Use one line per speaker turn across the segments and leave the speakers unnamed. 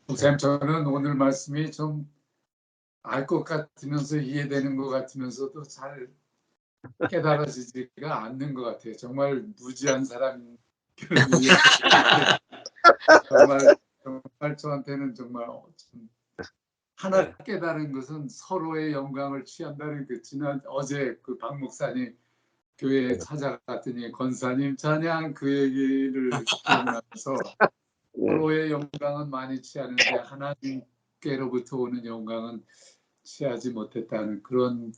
목사님, 저는 오늘 말씀이 좀 알 것 같으면서 이해되는 것 같으면서도 잘 깨달아지지가 않는 것 같아요. 정말 무지한 사람인 그런 이야기인데 정말 저한테는 정말 좀 하나
네.
깨달은 것은 서로의 영광을 취한다는 그 지난 어제 그 박 목사님 교회에 찾아갔더니 권사님 찬양 그 얘기를 기억나서
네.
서로의 영광은 많이 취하는데 하나님께로부터 오는 영광은 취하지 못했다는 그런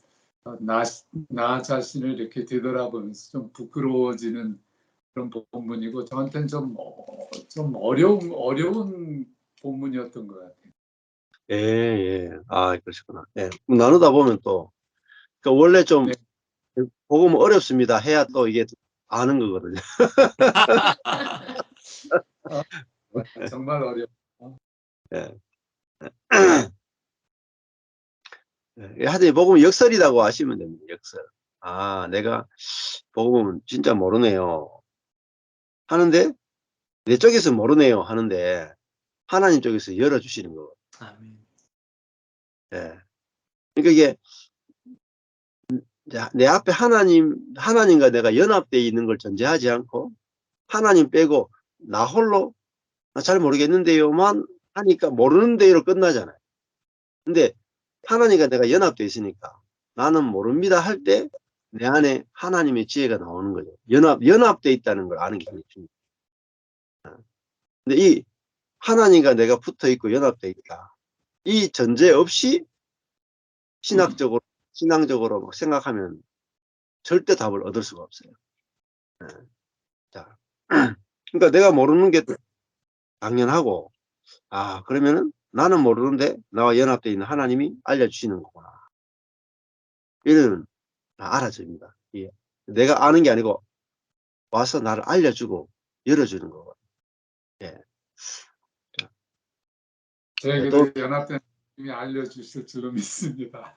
나 자신을 이렇게 되돌아보면서 좀 부끄러워지는 그런 본문이고 저한테는 좀 어려운 본문이었던 것 같아요.
예, 예. 아, 그러시구나. 예. 나누다 보면 또, 그러니까 원래 좀,
네.
복음 어렵습니다. 해야 또 이게 아는 거거든요.
정말 어려워.
예. 예. 하여튼 복음은 역설이라고 하시면 됩니다. 역설. 아, 내가 복음은 진짜 모르네요. 하는데, 내 쪽에서 모르네요. 하는데, 하나님 쪽에서 열어주시는 거.
아멘.
예. 그러니까 이게, 내 앞에 하나님과 내가 연합되어 있는 걸 전제하지 않고, 하나님 빼고, 나 홀로, 나 잘 모르겠는데요만 하니까 모르는 대로 끝나잖아요. 근데 하나님과 내가 연합되어 있으니까 나는 모릅니다 할 때 내 안에 하나님의 지혜가 나오는 거죠. 연합되어 있다는 걸 아는 게 중요합니다. 근데 이 하나님과 내가 붙어 있고 연합되어 있다. 이 전제 없이 신앙적으로 막 생각하면 절대 답을 얻을 수가 없어요. 예. 자, 그러니까 내가 모르는 게 당연하고, 아, 그러면은 나는 모르는데 나와 연합되어 있는 하나님이 알려주시는 거구나. 이런 알아집니다. 예. 내가 아는 게 아니고 와서 나를 알려주고 열어주는 거거든요. 예. 예, 또,
저에게도 연합된 하나님이 알려주실 줄로 믿습니다.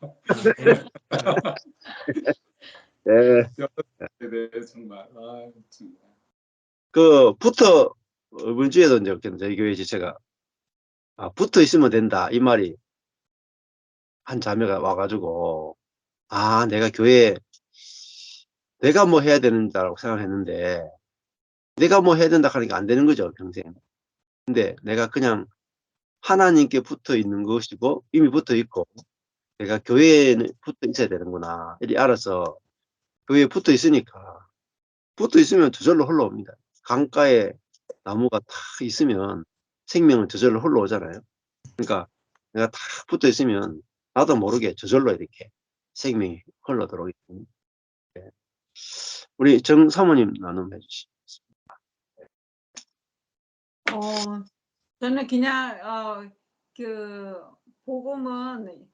예,
네, 정말. 정말.
이번 주에도 이제 저희 교회 지체가 붙어 있으면 된다. 이 말이 한 자매가 와가지고, 내가 교회에 내가 뭐 해야 되는다라고 생각했는데, 내가 뭐 해야 된다 하니까 안 되는 거죠, 평생. 근데 내가 그냥 하나님께 붙어 있는 것이고, 이미 붙어 있고, 내가 교회에 붙어 있어야 되는구나. 이리 알아서 교회에 붙어 있으니까, 붙어 있으면 저절로 흘러옵니다. 강가에 나무가 탁 있으면 생명은 저절로 흘러오잖아요. 그러니까 내가 탁 붙어 있으면 나도 모르게 저절로 이렇게 생명이 흘러 들어오기 때문에. 네. 우리 정 사모님 나눔해 주시죠.
저는 그냥 그 복음은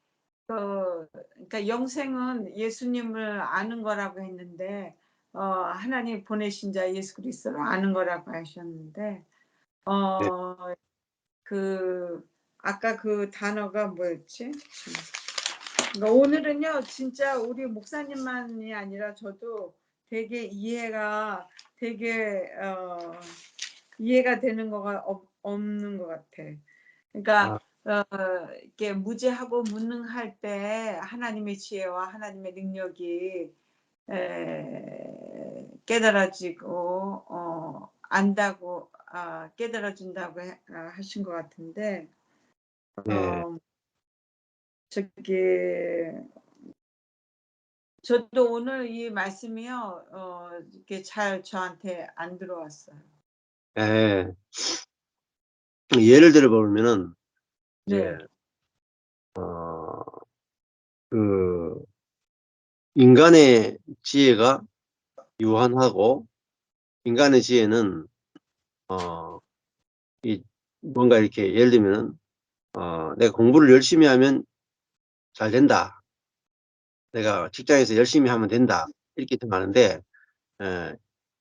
그러니까 영생은 예수님을 아는 거라고 했는데 하나님 보내신 자 예수 그리스도를 아는 거라고 하셨는데
네.
그 아까 그 단어가 뭐였지? 그러니까 오늘은요 진짜 우리 목사님만이 아니라 저도 되게 되게 이해가 되는 거가 없는 것 같아. 그러니까
아,
이렇게 무지하고 무능할 때 하나님의 지혜와 하나님의 능력이 깨달아지고 안다고 깨달아진다고 하신 것 같은데
네.
어, 저기 저도 오늘 이 말씀이요 이렇게 잘 저한테 안 들어왔어요.
네. 예를 들어 보면은 이제
네,
어, 그 인간의 지혜가 유한하고 인간의 지혜는 어, 이 뭔가 이렇게 예를 들면 내가 공부를 열심히 하면 잘 된다. 내가 직장에서 열심히 하면 된다. 이렇게 생각하는데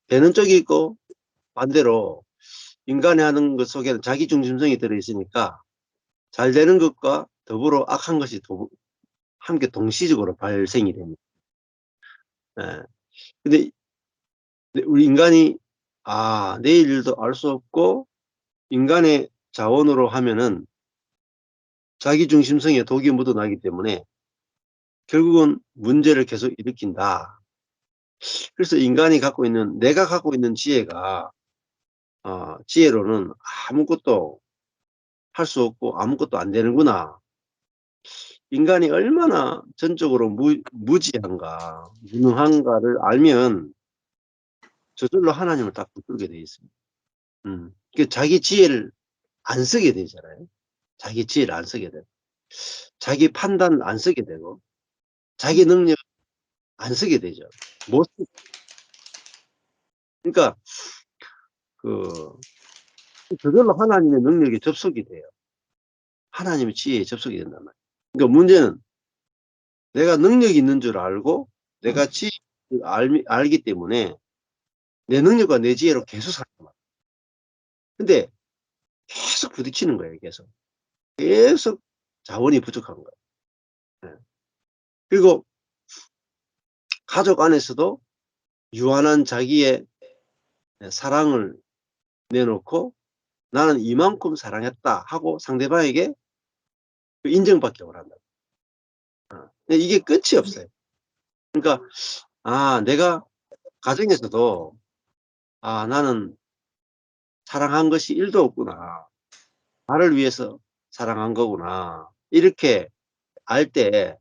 되는 쪽이 있고 반대로 인간이 하는 것 속에는 자기 중심성이 들어있으니까 잘 되는 것과 더불어 악한 것이 함께 동시적으로 발생이 됩니다. 예. 근데 우리 인간이 내일 일도 알 수 없고 인간의 자원으로 하면은 자기중심성에 독이 묻어나기 때문에 결국은 문제를 계속 일으킨다. 그래서 인간이 갖고 있는, 내가 갖고 있는 지혜가 지혜로는 아무것도 할 수 없고 아무것도 안 되는구나. 인간이 얼마나 전적으로 무지한가, 무능한가를 알면 저절로 하나님을 딱 붙들게 돼 있습니다. 자기 지혜를 안 쓰게 되잖아요. 자기 지혜를 안 쓰게 되고, 자기 판단을 안 쓰게 되고, 자기 능력 안 쓰게 되죠. 그러니까 저절로 하나님의 능력에 접속이 돼요. 하나님의 지혜에 접속이 된단 말이에요. 그러니까 문제는 내가 능력이 있는 줄 알고 내가 지혜를 알기 때문에 내 능력과 내 지혜로 계속 살단 말이에요. 근데 계속 부딪히는 거예요. 계속 자원이 부족한 거예요. 네. 그리고 가족 안에서도 유한한 자기의 사랑을 내놓고 나는 이만큼 사랑했다 하고 상대방에게 인정받기 원한다. 이게 끝이 없어요. 그러니까 내가 가정에서도 나는 사랑한 것이 1도 없구나. 나를 위해서 사랑한 거구나. 이렇게 알 때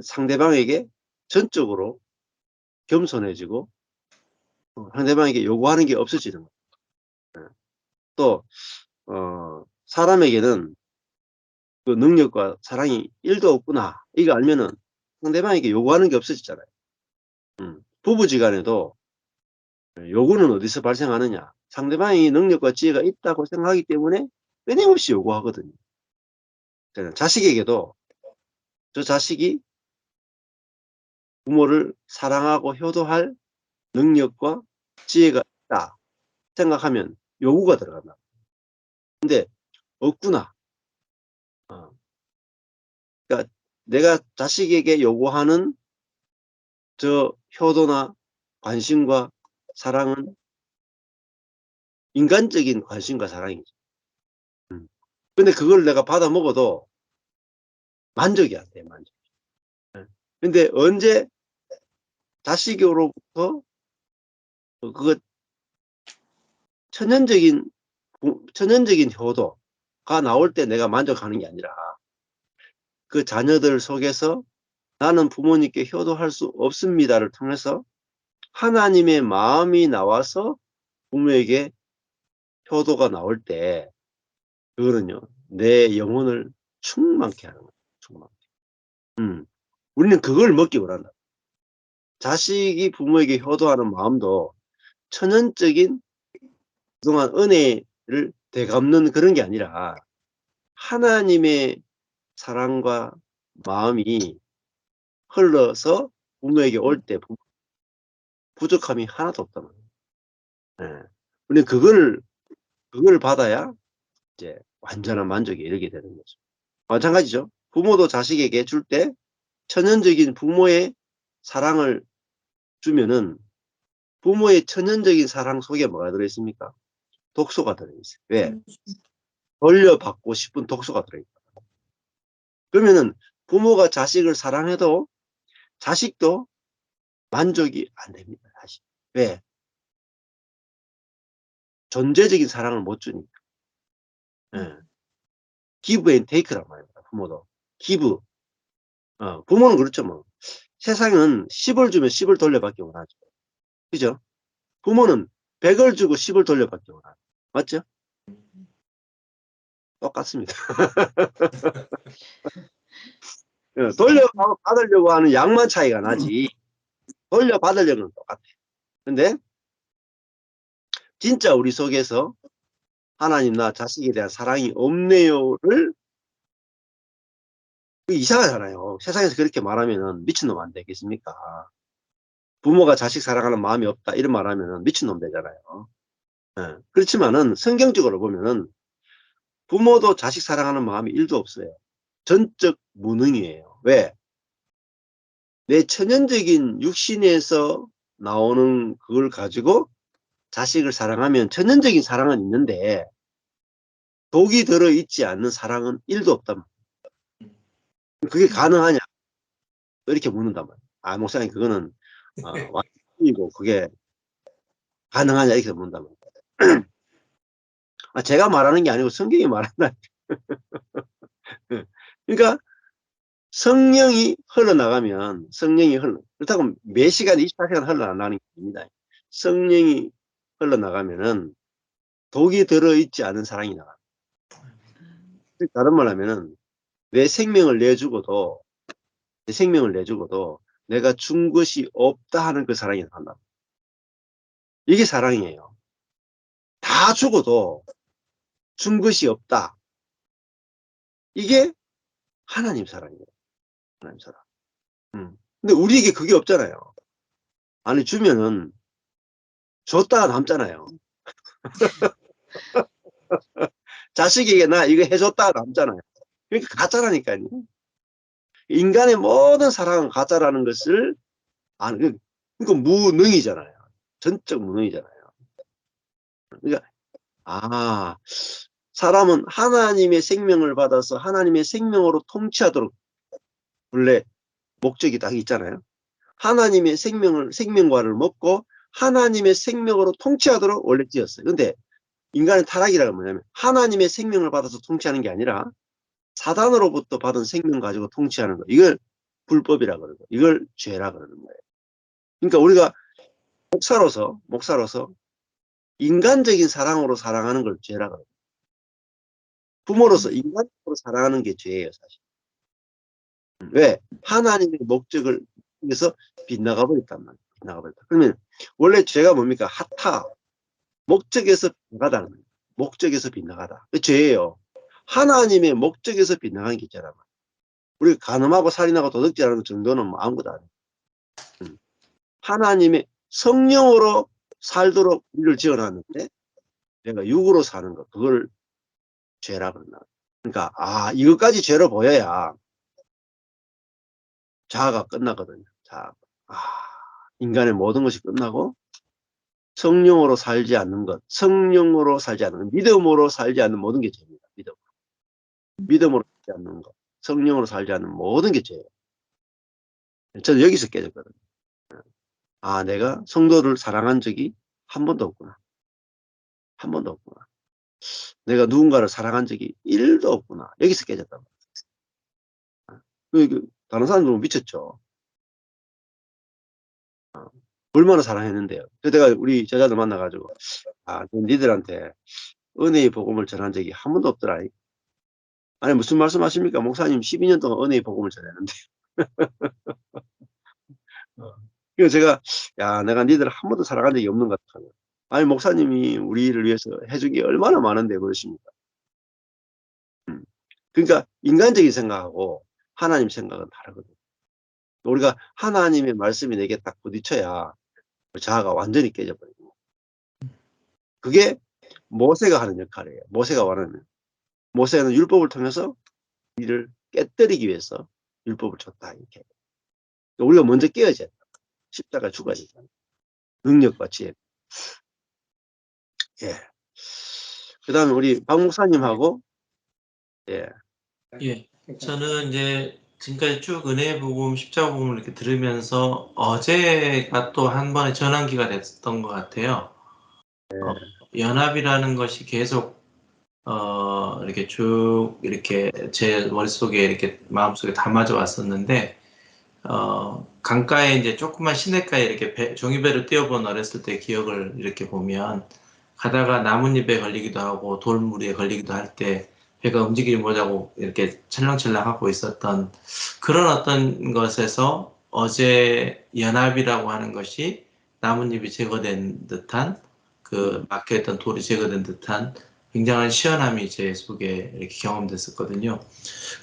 상대방에게 전적으로 겸손해지고 상대방에게 요구하는 게 없어지는 거예요. 또 사람에게는 그 능력과 사랑이 1도 없구나. 이거 알면은 상대방에게 요구하는 게 없어지잖아요. 부부지간에도 요구는 어디서 발생하느냐? 상대방이 능력과 지혜가 있다고 생각하기 때문에 끊임없이 요구하거든요. 자식에게도 저 자식이 부모를 사랑하고 효도할 능력과 지혜가 있다 생각하면 요구가 들어간다. 근데 없구나. 그러니까 내가 자식에게 요구하는 저 효도나 관심과 사랑은 인간적인 관심과 사랑이죠. 근데 그걸 내가 받아 먹어도 만족이 안 돼, 만족. 근데 언제 자식으로부터 그거 천연적인 효도가 나올 때 내가 만족하는 게 아니라 그 자녀들 속에서 나는 부모님께 효도할 수 없습니다를 통해서 하나님의 마음이 나와서 부모에게 효도가 나올 때 그거는요 내 영혼을 충만케 하는 거예요. 충만케. 우리는 그걸 먹기 원한다. 자식이 부모에게 효도하는 마음도 천연적인 그동안 은혜를 되갚는 그런 게 아니라 하나님의 사랑과 마음이 흘러서 부모에게 올 때 부족함이 하나도 없단 말이에요. 예. 우리는 그걸 받아야 이제 완전한 만족에 이르게 되는 거죠. 마찬가지죠. 부모도 자식에게 줄 때 천연적인 부모의 사랑을 주면은 부모의 천연적인 사랑 속에 뭐가 들어있습니까? 독소가 들어있어요. 왜? 돌려받고 싶은 독소가 들어있다. 그러면은 부모가 자식을 사랑해도 자식도 만족이 안 됩니다. 사실. 왜? 존재적인 사랑을 못 주니까. 예. give and take란 말입니다. 부모도. give. 부모는 그렇죠. 뭐. 세상은 10을 주면 10을 돌려받기 원하죠. 그죠? 부모는 100을 주고 10을 돌려받기 원하죠. 맞죠? 똑같습니다. 돌려받으려고 하는 양만 차이가 나지 돌려받으려는 똑같아요. 근데 진짜 우리 속에서 하나님 나 자식에 대한 사랑이 없네요를 이상하잖아요. 세상에서 그렇게 말하면 미친놈 안 되겠습니까? 부모가 자식 사랑하는 마음이 없다 이런 말하면 미친놈 되잖아요. 네. 그렇지만은 성경적으로 보면은 부모도 자식 사랑하는 마음이 1도 없어요. 전적 무능이에요. 왜? 내 천연적인 육신에서 나오는 그걸 가지고 자식을 사랑하면 천연적인 사랑은 있는데 독이 들어있지 않는 사랑은 1도 없단 말이에요. 그게 가능하냐? 이렇게 묻는단 말이에요. 아, 목사님, 그거는 완전이고 그게 가능하냐? 이렇게 묻는단 말이에요. 아, 제가 말하는 게 아니고 성경이 말한다. 그러니까 성령이 흘러나가면 그렇다고 매 시간 24시간 흘러나가는 게 아닙니다. 성령이 흘러나가면은 독이 들어있지 않은 사랑이 나가. 다른 말 하면은 내 생명을 내주고도 내가 준 것이 없다 하는 그 사랑이 나간다. 이게 사랑이에요. 다 죽어도 준 것이 없다. 이게 하나님 사랑이에요. 하나님 사랑. 근데 우리에게 그게 없잖아요. 아니, 주면은 줬다가 남잖아요. 자식에게 나 이거 해줬다가 남잖아요. 그러니까 가짜라니까요. 인간의 모든 사랑은 가짜라는 것을 아는, 그러니까 무능이잖아요. 전적 무능이잖아요. 그러니까 사람은 하나님의 생명을 받아서 하나님의 생명으로 통치하도록 원래 목적이 딱 있잖아요. 하나님의 생명과를 먹고 하나님의 생명으로 통치하도록 원래 지었어요. 근데 인간의 타락이라는 뭐냐면 하나님의 생명을 받아서 통치하는 게 아니라 사단으로부터 받은 생명 가지고 통치하는 거. 이걸 불법이라 그러고 이걸 죄라 그러는 거예요. 그러니까 우리가 목사로서 인간적인 사랑으로 사랑하는 걸 죄라 그래요. 부모로서 인간적으로 사랑하는 게 죄예요, 사실. 왜? 하나님의 목적을 위해서 빗나가 버렸단 말이에요. 빗나가버렸다. 그러면 원래 죄가 뭡니까? 하타. 목적에서 빗나가다는 거예요. 목적에서 빗나가다. 그 죄예요. 하나님의 목적에서 빗나간 게 있잖아. 우리 간음하고 살인하고 도둑질하는 정도는 뭐 아무것도 아니에요. 하나님의 성령으로 살도록 우리를 지어놨는데 내가 육으로 사는 거, 그걸 죄라 그런다. 그러니까 이것까지 죄로 보여야 자아가 끝나거든요. 인간의 모든 것이 끝나고 성령으로 살지 않는 것, 믿음으로 살지 않는 모든 게 죄입니다. 믿음으로 살지 않는 것, 성령으로 살지 않는 모든 게 죄예요. 저는 여기서 깨졌거든요. 내가 성도를 사랑한 적이 한 번도 없구나. 한 번도 없구나. 내가 누군가를 사랑한 적이 1도 없구나. 여기서 깨졌단 말이에요. 다른 사람들은 미쳤죠. 얼마나 사랑했는데요. 내가 우리 제자들 만나가지고 니들한테 은혜의 복음을 전한 적이 한 번도 없더라. 아니, 무슨 말씀하십니까? 목사님 12년 동안 은혜의 복음을 전했는데. 그래서 제가 내가 니들을 한 번도 사랑한 적이 없는 것 같아요. 아니, 목사님이 우리를 위해서 해준 게 얼마나 많은데 그러십니까? 그러니까 인간적인 생각하고 하나님 생각은 다르거든요. 우리가 하나님의 말씀이 내게 딱 부딪혀야 자아가 완전히 깨져버리고, 그게 모세가 하는 역할이에요. 모세는 율법을 통해서 이를 깨뜨리기 위해서 율법을 줬다, 이렇게. 우리가 먼저 깨어져야 돼. 십자가 죽어야 되잖아요. 능력과 지혜. 예. 그 다음에 우리 박 목사님하고, 예.
저는 이제 지금까지 쭉 은혜의 복음, 십자가 복음을 이렇게 들으면서 어제가 또 한 번의 전환기가 됐던 것 같아요. 연합이라는 것이 계속 이렇게 쭉 이렇게 제 머릿속에 이렇게 마음속에 담아져 왔었는데, 강가에 이제 조그만 시냇가에 이렇게 종이배를 띄워본 어렸을 때 기억을 이렇게 보면, 가다가 나뭇잎에 걸리기도 하고 돌무리에 걸리기도 할 때 배가 움직이지 못하고 이렇게 찰랑찰랑 하고 있었던 그런 어떤 것에서 어제 연합이라고 하는 것이 나뭇잎이 제거된 듯한, 그 막혀있던 돌이 제거된 듯한 굉장한 시원함이 제 속에 이렇게 경험됐었거든요.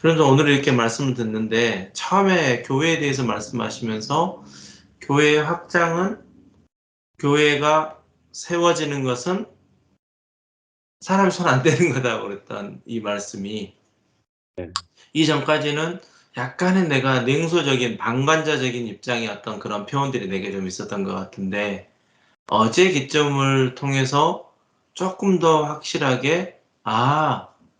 그래서 오늘 이렇게 말씀을 듣는데, 처음에 교회에 대해서 말씀하시면서 교회의 확장은, 교회가 세워지는 것은 사람이 손 안 대는 거다 그랬던 이 말씀이, 이전까지는 약간의 내가 냉소적인 방관자적인 입장의 어떤 그런 표현들이 내게 좀 있었던 것 같은데, 어제 기점을 통해서 조금 더 확실하게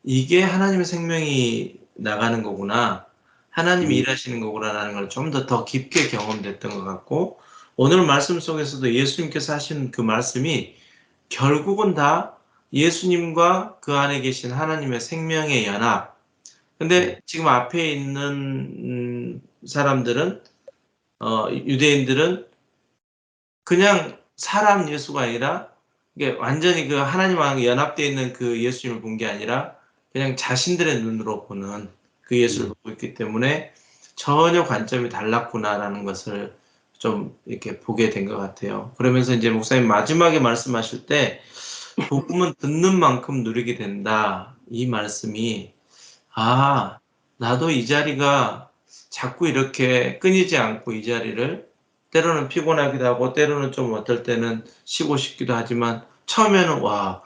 이게 하나님의 생명이 나가는 거구나. 하나님이 일하시는 거구나라는 걸 좀 더 깊게 경험됐던 것 같고, 오늘 말씀 속에서도 예수님께서 하신 그 말씀이 결국은 다 예수님과 그 안에 계신 하나님의 생명의 연합. 근데 지금 앞에 있는 사람들은, 유대인들은 그냥 사람 예수가 아니라, 이게 완전히 그 하나님과 연합되어 있는 그 예수님을 본 게 아니라 그냥 자신들의 눈으로 보는 그 예수를 보고 있기 때문에 전혀 관점이 달랐구나라는 것을 좀 이렇게 보게 된 것 같아요. 그러면서 이제 목사님 마지막에 말씀하실 때 복음은 듣는 만큼 누리게 된다. 이 말씀이, 아, 나도 이 자리가 자꾸 이렇게 끊이지 않고 이 자리를 때로는 피곤하기도 하고 때로는 좀 어떨 때는 쉬고 싶기도 하지만, 처음에는 와,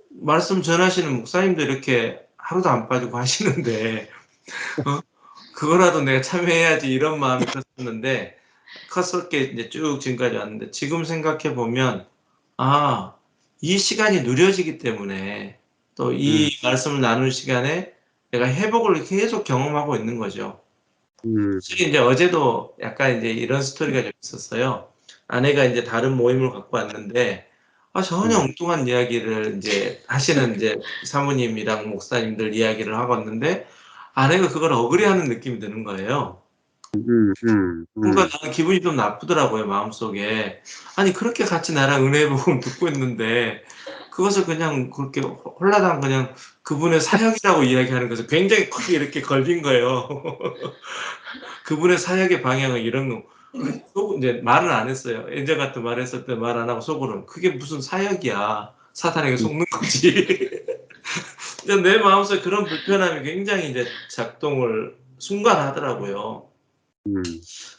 말씀 전하시는 목사님도 이렇게 하루도 안 빠지고 하시는데 그거라도 내가 참여해야지, 이런 마음이 컸었는데, 컸었게 이제 쭉 지금까지 왔는데, 지금 생각해 보면 아, 이 시간이 누려지기 때문에 또 이 말씀을 나눌 시간에 내가 회복을 계속 경험하고 있는 거죠. 솔직히 이제 어제도 약간 이제 이런 스토리가 좀 있었어요. 아내가 이제 다른 모임을 갖고 왔는데, 전혀 엉뚱한 이야기를 이제 하시는 이제 사모님이랑 목사님들 이야기를 하고 왔는데, 아내가 그걸 어그리하는 느낌이 드는 거예요. 그러니까 나는 기분이 좀 나쁘더라고요, 마음속에. 아니, 그렇게 같이 나랑 은혜 복음 듣고 있는데 그것을 그냥 그렇게 홀라당 그냥 그분의 사역이라고 이야기하는 것을 굉장히 크게 이렇게 걸린 거예요. 그분의 사역의 방향은 이런 거. 속 이제 말은 안 했어요. 예전 같은 말 했을 때 말 안 하고 속으로는 그게 무슨 사역이야. 사탄에게 속는 거지. 근데 내 마음속에 그런 불편함이 굉장히 이제 작동을 순간 하더라고요.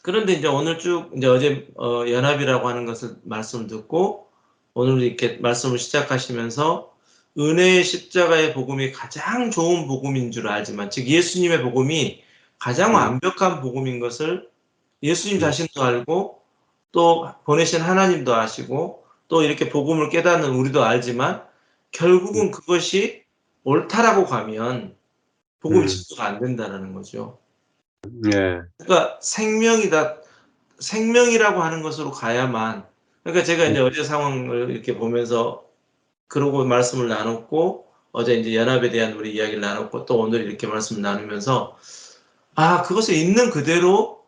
그런데 이제 오늘 쭉 이제 어제 연합이라고 하는 것을 말씀을 듣고 오늘 이렇게 말씀을 시작하시면서 은혜의 십자가의 복음이 가장 좋은 복음인 줄 알지만, 즉 예수님의 복음이 가장 완벽한 복음인 것을 예수님 자신도 알고 또 보내신 하나님도 아시고 또 이렇게 복음을 깨닫는 우리도 알지만, 결국은 그것이 옳다라고 가면 복음이 증거가 안 된다라는 거죠.
예.
그러니까 생명이라고 하는 것으로 가야만. 그러니까 제가 이제 어제 상황을 이렇게 보면서 그러고 말씀을 나눴고, 어제 이제 연합에 대한 우리 이야기를 나눴고 또 오늘 이렇게 말씀을 나누면서, 그것을 있는 그대로,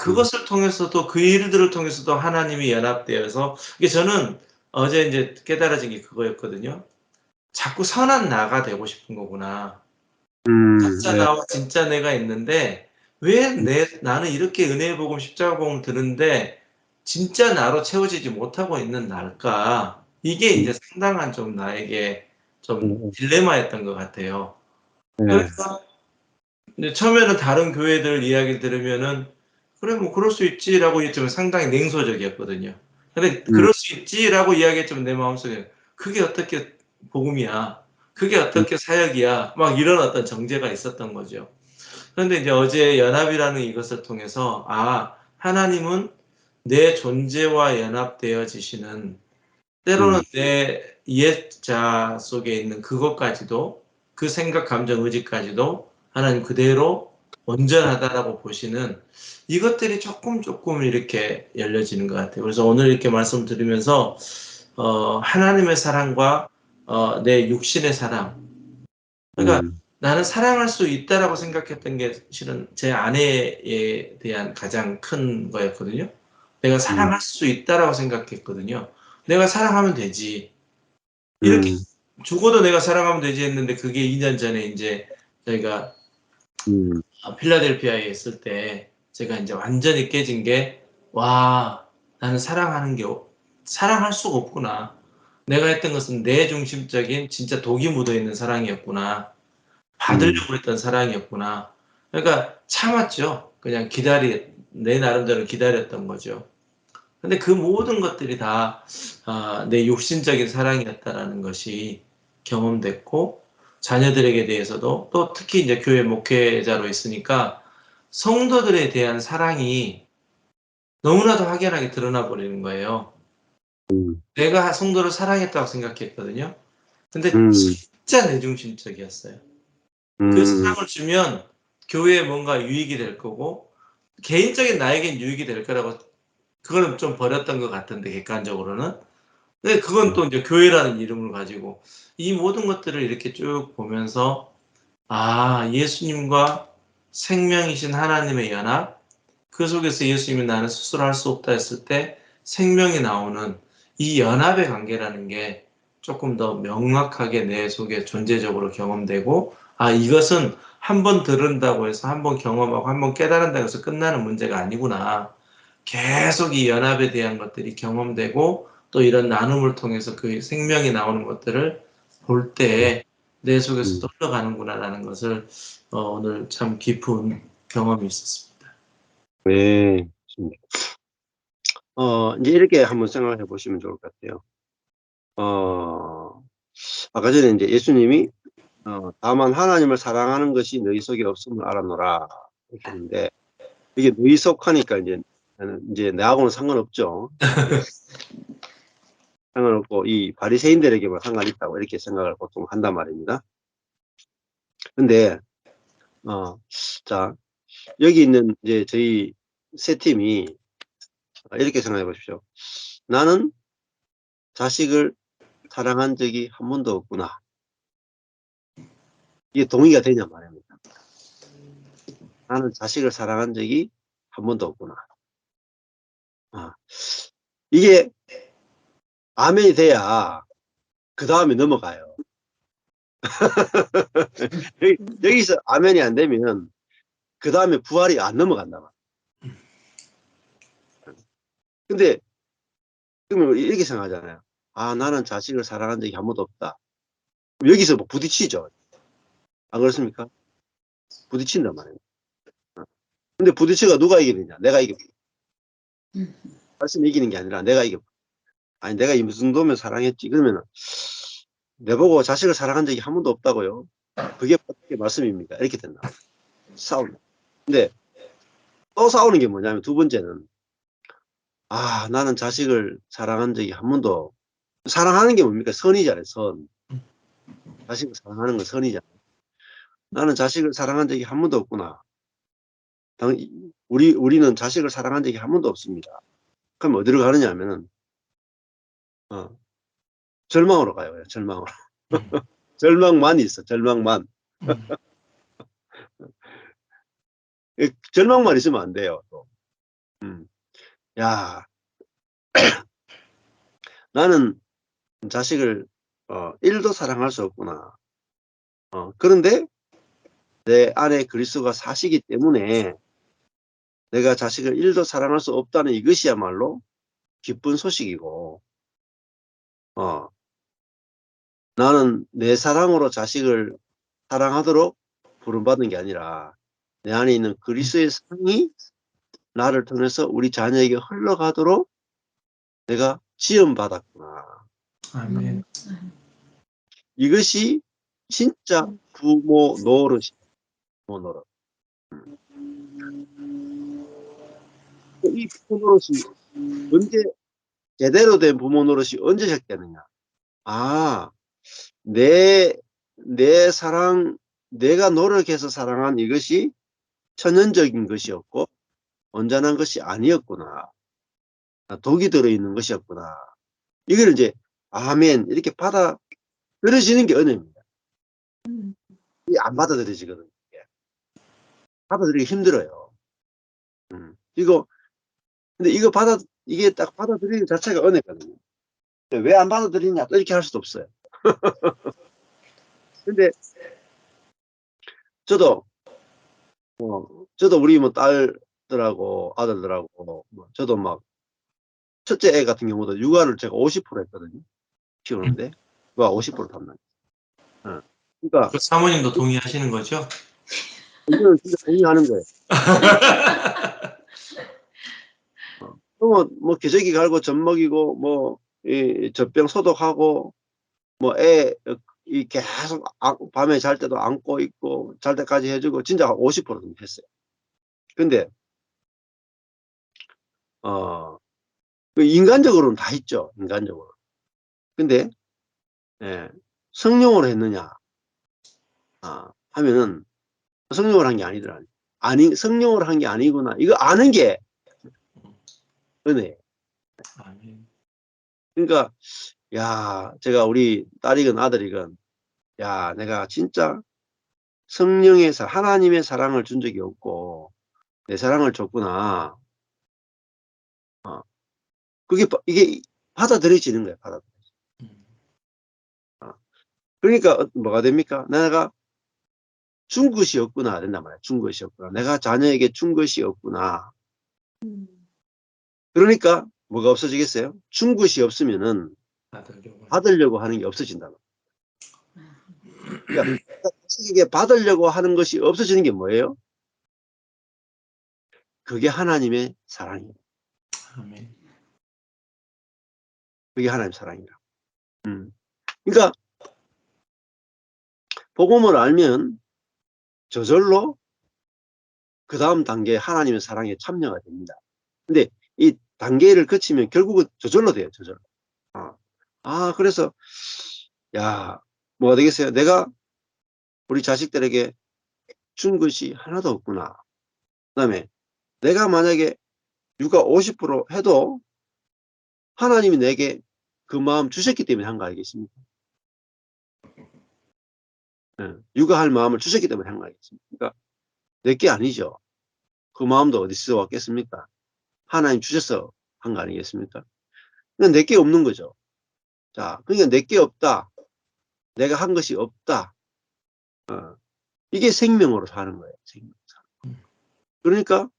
그것을 통해서도 그 일들을 통해서도 하나님이 연합되어서, 이게 저는 어제 이제 깨달아진 게 그거였거든요. 자꾸 선한 나가 되고 싶은 거구나. 가짜
예.
나와 진짜 내가 있는데 왜 나는 이렇게 은혜의 복음 십자가 복음 들은데 진짜 나로 채워지지 못하고 있는 날까? 이게 이제 상당한 좀 나에게 좀 딜레마였던 것 같아요.
예.
그래서 이제 처음에는 다른 교회들 이야기를 들으면은 그래 뭐 그럴 수 있지라고 했지만 상당히 냉소적이었거든요. 근데 그럴 수 있지라고 이야기했지만 내 마음속에 그게 어떻게 복음이야? 그게 어떻게 사역이야? 막 이런 어떤 정죄가 있었던 거죠. 그런데 이제 어제 연합이라는 이것을 통해서 하나님은 내 존재와 연합되어지시는, 때로는 내 옛자 속에 있는 그것까지도, 그 생각, 감정, 의지까지도 하나님 그대로 온전하다라고 보시는 이것들이 조금 이렇게 열려지는 것 같아요. 그래서 오늘 이렇게 말씀 드리면서 하나님의 사랑과 내 육신의 사랑, 그러니까 나는 사랑할 수 있다라고 생각했던 게 실은 제 아내에 대한 가장 큰 거였거든요. 내가 사랑할 수 있다라고 생각했거든요. 내가 사랑하면 되지. 이렇게 죽어도 내가 사랑하면 되지 했는데, 그게 2년 전에 이제 저희가 필라델피아에 있을 때 제가 이제 완전히 깨진 게, 와, 나는 사랑할 수가 없구나. 내가 했던 것은 내 중심적인 진짜 독이 묻어 있는 사랑이었구나. 받으려고 했던 사랑이었구나. 그러니까 참았죠. 그냥 내 나름대로 기다렸던 거죠. 근데 그 모든 것들이 다 내 육신적인 사랑이었다라는 것이 경험됐고, 자녀들에게 대해서도, 또 특히 이제 교회 목회자로 있으니까 성도들에 대한 사랑이 너무나도 확연하게 드러나 버리는 거예요. 내가 성도를 사랑했다고 생각했거든요. 근데 진짜 내중심적이었어요. 그 사랑을 주면 교회에 뭔가 유익이 될 거고 개인적인 나에겐 유익이 될 거라고 그거는 좀 버렸던 것 같은데 객관적으로는. 근데 그건 또 이제 교회라는 이름을 가지고 이 모든 것들을 이렇게 쭉 보면서 아, 예수님과 생명이신 하나님의 연합, 그 속에서 예수님이 나는 스스로 할 수 없다 했을 때 생명이 나오는 이 연합의 관계라는 게 조금 더 명확하게 내 속에 존재적으로 경험되고 아, 이것은 한 번 들은다고 해서 한 번 경험하고 한 번 깨달은다고 해서 끝나는 문제가 아니구나. 계속 이 연합에 대한 것들이 경험되고 또 이런 나눔을 통해서 그 생명이 나오는 것들을 볼 때 내 속에서 흘러가는구나라는 것을 오늘 참 깊은 경험이 있었습니다.
네. 이제 이렇게 한번 생각해 보시면 좋을 것 같아요. 아까 전에 이제 예수님이 다만 하나님을 사랑하는 것이 너희 속에 없음을 알아노라 이렇게 했는데 이게 너희 속하니까 이제 나하고는 상관없죠. 상관없고 이 바리새인들에게만 상관이 있다고 이렇게 생각을 보통 한단 말입니다. 근데 자 여기 있는 이제 저희 세 팀이 이렇게 생각해 보십시오. 나는 자식을 사랑한 적이 한 번도 없구나. 이게 동의가 되냐 말입니다. 나는 자식을 사랑한 적이 한 번도 없구나. 이게 아멘이 돼야 그 다음에 넘어가요. 여기서 아멘이 안 되면 그 다음에 부활이 안 넘어간다 말이에요. 근데 그러면 이렇게 생각하잖아요. 아, 나는 자식을 사랑한 적이 한 번도 없다. 여기서 뭐 부딪히죠. 안 그렇습니까? 부딪힌단 말이에요. 근데 부딪혀가 누가 이기느냐? 내가 이겨. 말씀이 이기는 게 아니라 내가 이겨. 아니, 내가 이 정도면 사랑했지. 그러면 내보고 자식을 사랑한 적이 한 번도 없다고요. 그게 어떻게 말씀입니까? 이렇게 된다. 싸웁니다. 근데 또 싸우는 게 뭐냐면 두 번째는 아, 나는 자식을 사랑한 적이 한 번도 사랑하는 게 뭡니까? 선이잖아요. 선. 자식을 사랑하는 건 선이잖아요. 나는 자식을 사랑한 적이 한 번도 없구나. 우리는 자식을 사랑한 적이 한 번도 없습니다. 그럼 어디로 가느냐 하면은 절망으로 가요. 절망으로. 절망만 있어. 절망만. 절망만 있으면 안 돼요. 또. 야, 나는 자식을 1도 사랑할 수 없구나. 그런데 내 안에 그리스도가 사시기 때문에 내가 자식을 1도 사랑할 수 없다는 이것이야말로 기쁜 소식이고 나는 내 사랑으로 자식을 사랑하도록 부름받은 게 아니라 내 안에 있는 그리스도의 사랑이 나를 통해서 우리 자녀에게 흘러가도록 내가 지음받았구나.
아멘.
이것이 진짜 부모 노릇이에요. 부모 노릇. 이 부모 노릇이 언제 제대로 된 부모 노릇이 언제 시작되느냐? 아, 내 사랑, 내가 노력해서 사랑한 이것이 천연적인 것이었고 온전한 것이 아니었구나. 독이 들어있는 것이었구나. 이걸 이제 아멘 이렇게 받아들여지는 게 은혜입니다. 이게 안 받아들여지거든요. 받아들이기 힘들어요. 근데 이게 딱 받아들이는 자체가 은혜거든요. 왜 안 받아들이냐? 또 이렇게 할 수도 없어요. 근데 저도 우리 뭐 딸들하고 아들들하고 저도 막 첫째 애 같은 경우도 육아를 제가 50% 했거든요. 키우는데 육아 50% 담당. 그러니까
그 사모님도 동의하시는 거죠?
이거는 진짜 동의하는 거예요. 뭐 기저귀 갈고 젖 먹이고 뭐 이 젖병 소독하고 뭐 애 이 계속 밤에 잘 때도 안고 있고 잘 때까지 해주고 진짜 50% 했어요. 근데 그 인간적으로는 다 했죠. 인간적으로. 근데 성령으로 했느냐 하면은 성령으로 한 게 아니더라. 성령으로 한 게 아니구나. 이거 아는 게 은혜.
아멘.
그러니까 야, 제가 우리 딸이건 아들이건 야, 내가 진짜 성령의 하나님의 사랑을 준 적이 없고 내 사랑을 줬구나. 이게 받아들여지는 거예요. 그러니까 뭐가 됩니까? 내가 준 것이 없구나 된단 말이야. 준 것이 없구나. 내가 자녀에게 준 것이 없구나. 그러니까 뭐가 없어지겠어요? 준 것이 없으면은 받으려고 하는 게 없어진다. 그러니까 자식에게 받으려고 하는 것이 없어지는 게 뭐예요? 그게 하나님의 사랑이에요.
아멘.
그게 하나님의 사랑이라. 그러니까 복음을 알면 저절로 그 다음 단계에 하나님의 사랑에 참여가 됩니다. 근데 이 단계를 거치면 결국은 저절로 돼요. 저절로. 그래서 야, 뭐가 되겠어요? 내가 우리 자식들에게 준 것이 하나도 없구나. 그다음에 내가 만약에 육아 50% 해도 하나님이 내게 그 마음 주셨기 때문에 한 거 알겠습니까? 육아할 마음을 주셨기 때문에 한 거 알겠습니까? 그러니까 내게 아니죠. 그 마음도 어디서 왔겠습니까? 하나님 주셔서 한 거 아니겠습니까? 그냥 내게 없는 거죠. 자, 그러니까 내게 없다. 내가 한 것이 없다. 이게 생명으로 사는 거예요. 생명. 그러니까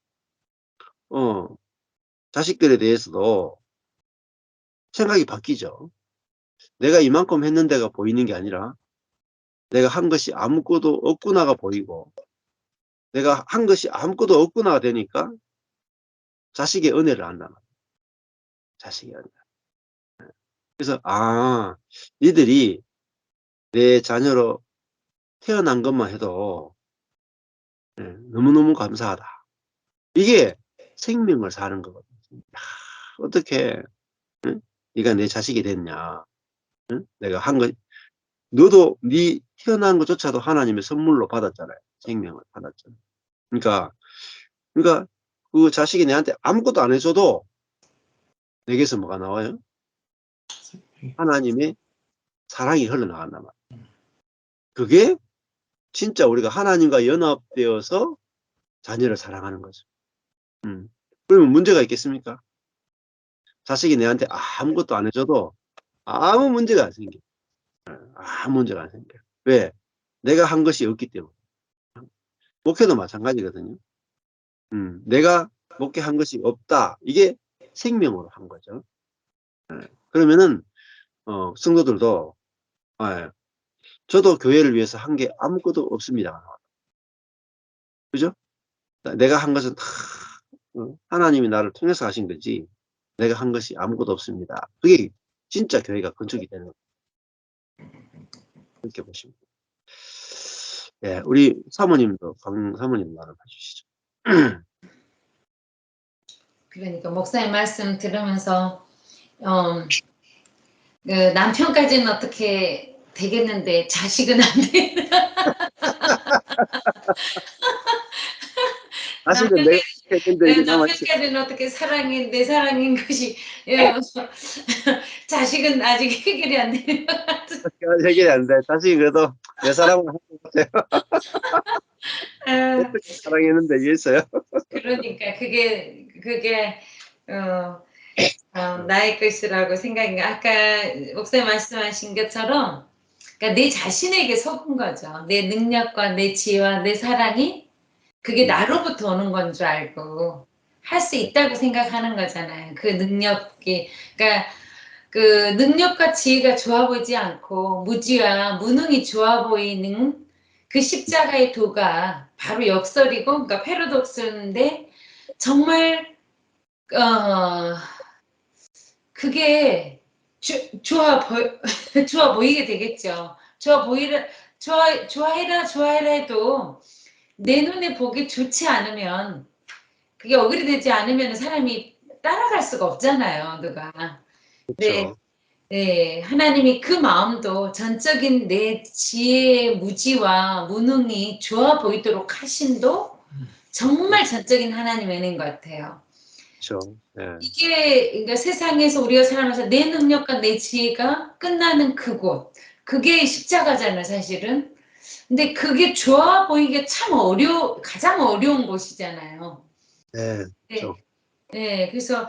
자식들에 대해서도 생각이 바뀌죠. 내가 이만큼 했는데가 보이는 게 아니라 내가 한 것이 아무것도 없구나가 보이고 내가 한 것이 아무것도 없구나가 되니까 자식의 은혜를 안다. 자식의 은혜. 그래서 니들이 내 자녀로 태어난 것만 해도 너무너무 감사하다. 이게 생명을 사는 거거든요. 어떻게 네가 내 자식이 됐냐. 내가 한 것, 너도 네 태어난 것조차도 하나님의 선물로 받았잖아요. 생명을 받았잖아요. 그러니까 그 자식이 내한테 아무것도 안 해줘도 내게서 뭐가 나와요? 하나님의 사랑이 흘러나간단 말이에요. 그게 진짜 우리가 하나님과 연합되어서 자녀를 사랑하는 거죠. 그러면 문제가 있겠습니까? 자식이 내한테 아무것도 안 해줘도 아무 문제가 안 생겨요. 아무 문제가 안 생겨요. 왜? 내가 한 것이 없기 때문에. 목회도 마찬가지거든요. 내가 목회한 것이 없다. 이게 생명으로 한 거죠. 그러면은 성도들도 저도 교회를 위해서 한 게 아무것도 없습니다. 그죠? 내가 한 것은 다 하나님이 나를 통해서 하신 거지 내가 한 것이 아무것도 없습니다. 그게 진짜 교회가 건축이 되는 거예요. 그렇게 보시면. 예, 우리 사모님도 강 사모님 말을 해주시죠.
그러니까 목사님 말씀 들으면서 그 남편까지는 어떻게 되겠는데 자식은 안 돼.
사실은 내가 했는데 이게 남아있어.
남편까지는 어떻게 내 사랑인 것이 자식은 아직 해결이 안 되는 것 같은.
해결이 안 돼. 자식이 그래도 내 사랑을 하는 것 같아요. 어떻게 사랑했는데 이랬어요?
그러니까 그게 나의 것이라고 생각이. 아까 목사님 말씀하신 것처럼 그러니까 내 자신에게 속은 거죠. 내 능력과 내 지혜와 내 사랑이 그게 나로부터 오는 건 줄 알고 할 수 있다고 생각하는 거잖아요. 그 능력이. 그러니까 그 능력과 지혜가 좋아 보이지 않고 무지와 무능이 좋아 보이는 그 십자가의 도가 바로 역설이고, 그러니까 패러독스인데 정말 그게 좋아 보이게 되겠죠. 좋아해라 해도 내 눈에 보기 좋지 않으면, 그게 어그리되지 않으면 사람이 따라갈 수가 없잖아요, 누가. 네.
그렇죠.
네, 하나님이 그 마음도 전적인 내 지혜의 무지와 무능이 좋아 보이도록 하심도 정말 전적인 하나님의 은혜인 것 같아요.
그렇죠. 예.
이게 그러니까 세상에서 우리가 살아가면서 내 능력과 내 지혜가 끝나는 그곳, 그게 십자가잖아요, 사실은. 근데 그게 좋아 보이게 참 가장 어려운 곳이잖아요.
네,
네,
그렇죠.
네, 그래서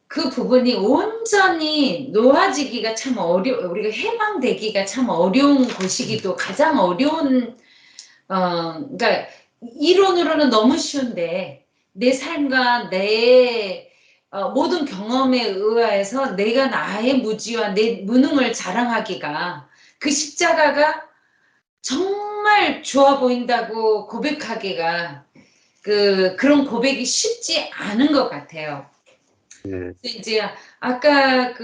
그 부분이 온전히 놓아지기가 참 우리가 해방되기가 참 어려운 곳이기도 가장 어려운, 그러니까 이론으로는 너무 쉬운데 내 삶과 내 모든 경험에 의해서 내가 나의 무지와 내 무능을 자랑하기가 그 십자가가 정말 좋아 보인다고 고백하기가 그런 고백이 쉽지 않은 것 같아요.
예.
이제 아까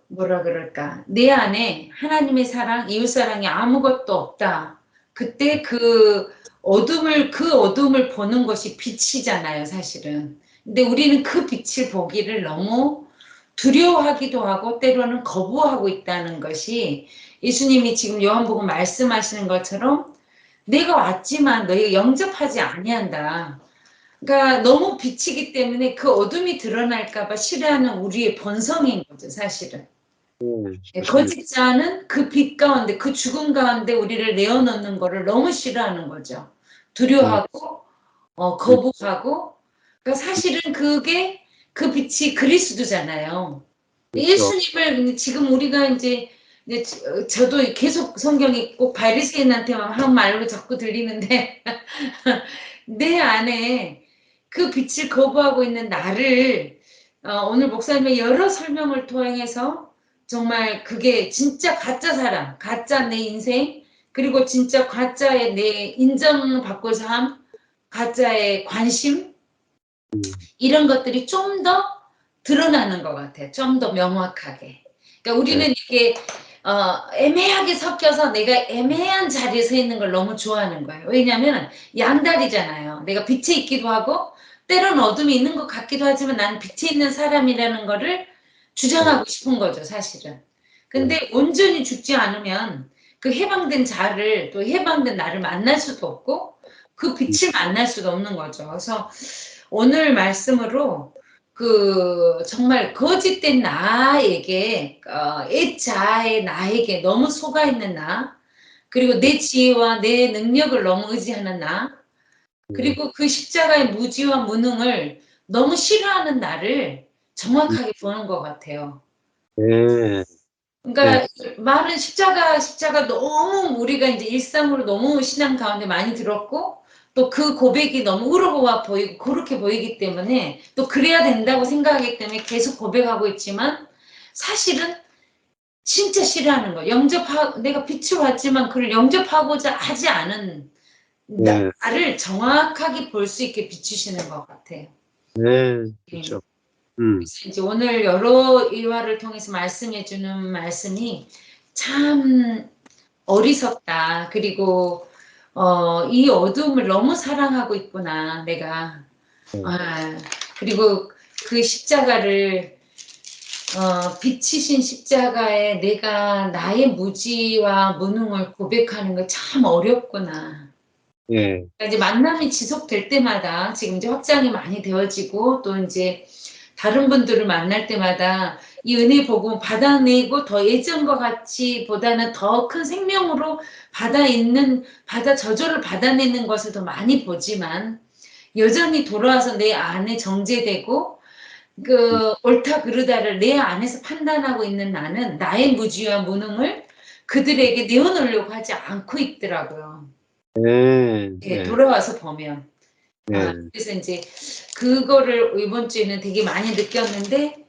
뭐라 그럴까, 내 안에 하나님의 사랑, 이웃 사랑이 아무것도 없다. 그때 그 어둠을 보는 것이 빛이잖아요, 사실은. 근데 우리는 그 빛을 보기를 너무 두려워하기도 하고 때로는 거부하고 있다는 것이 예수님이 지금 요한복음 말씀하시는 것처럼 내가 왔지만 너희가 영접하지 아니한다. 그러니까 너무 빛이기 때문에 그 어둠이 드러날까 봐 싫어하는 우리의 본성인 거죠, 사실은.
맞습니다.
거짓자는 그 빛 가운데, 그 죽음 가운데 우리를 내어놓는 거를 너무 싫어하는 거죠. 두려워하고 거부하고. 그러니까 사실은 그게 그 빛이 그리스도잖아요.
그렇죠.
예수님을 지금 우리가 이제 저도 계속 성경이 꼭 바리새인한테만 한 말로 자꾸 들리는데 내 안에 그 빛을 거부하고 있는 나를 오늘 목사님의 여러 설명을 통해서 정말 그게 진짜 가짜 사람, 가짜 내 인생, 그리고 진짜 가짜의 내 인정받고자 함, 가짜의 관심, 이런 것들이 좀 더 드러나는 것 같아요. 좀 더 명확하게. 그러니까 우리는 이게 애매하게 섞여서 내가 애매한 자리에 서 있는 걸 너무 좋아하는 거예요. 왜냐하면 양다리잖아요. 내가 빛에 있기도 하고 때론 어둠이 있는 것 같기도 하지만 나는 빛에 있는 사람이라는 거를 주장하고 싶은 거죠, 사실은. 근데 온전히 죽지 않으면 그 해방된 자를, 또 해방된 나를 만날 수도 없고 그 빛을 만날 수도 없는 거죠. 그래서 오늘 말씀으로 정말 거짓된 나에게, 애자의 나에게 너무 속아 있는 나, 그리고 내 지혜와 내 능력을 너무 의지하는 나, 그리고 그 십자가의 무지와 무능을 너무 싫어하는 나를 정확하게 보는 것 같아요.
네.
그러니까 말은 십자가 너무 우리가 이제 일상으로 너무 신앙 가운데 많이 들었고 또 그 고백이 너무 의로워 보이고 그렇게 보이기 때문에 또 그래야 된다고 생각하기 때문에 계속 고백하고 있지만 사실은 진짜 싫어하는 거예요. 내가 빛을 봤지만 그걸 영접하고자 하지 않은
네.
나를 정확하게 볼 수 있게 비추시는 것 같아요.
네, 그렇죠.
그래서 이제 오늘 여러 일화를 통해서 말씀해 주는 말씀이 참 어리석다. 그리고 이 어둠을 너무 사랑하고 있구나, 내가. 그리고 그 십자가를 빛이신 십자가에 내가 나의 무지와 무능을 고백하는 거 참 어렵구나.
예.
그러니까 이제 만남이 지속될 때마다 지금 이제 확장이 많이 되어지고 또 이제 다른 분들을 만날 때마다 이 은혜 복음 받아내고 더 예전과 같이 보다는 더 큰 생명으로 저절을 받아내는 것을 더 많이 보지만 여전히 돌아와서 내 안에 정제되고 옳다 그르다를 내 안에서 판단하고 있는 나는 나의 무지와 무능을 그들에게 내어놓으려고 하지 않고 있더라고요.
네.
예, 돌아와서 보면.
네.
그래서 이제 그거를 이번 주에는 되게 많이 느꼈는데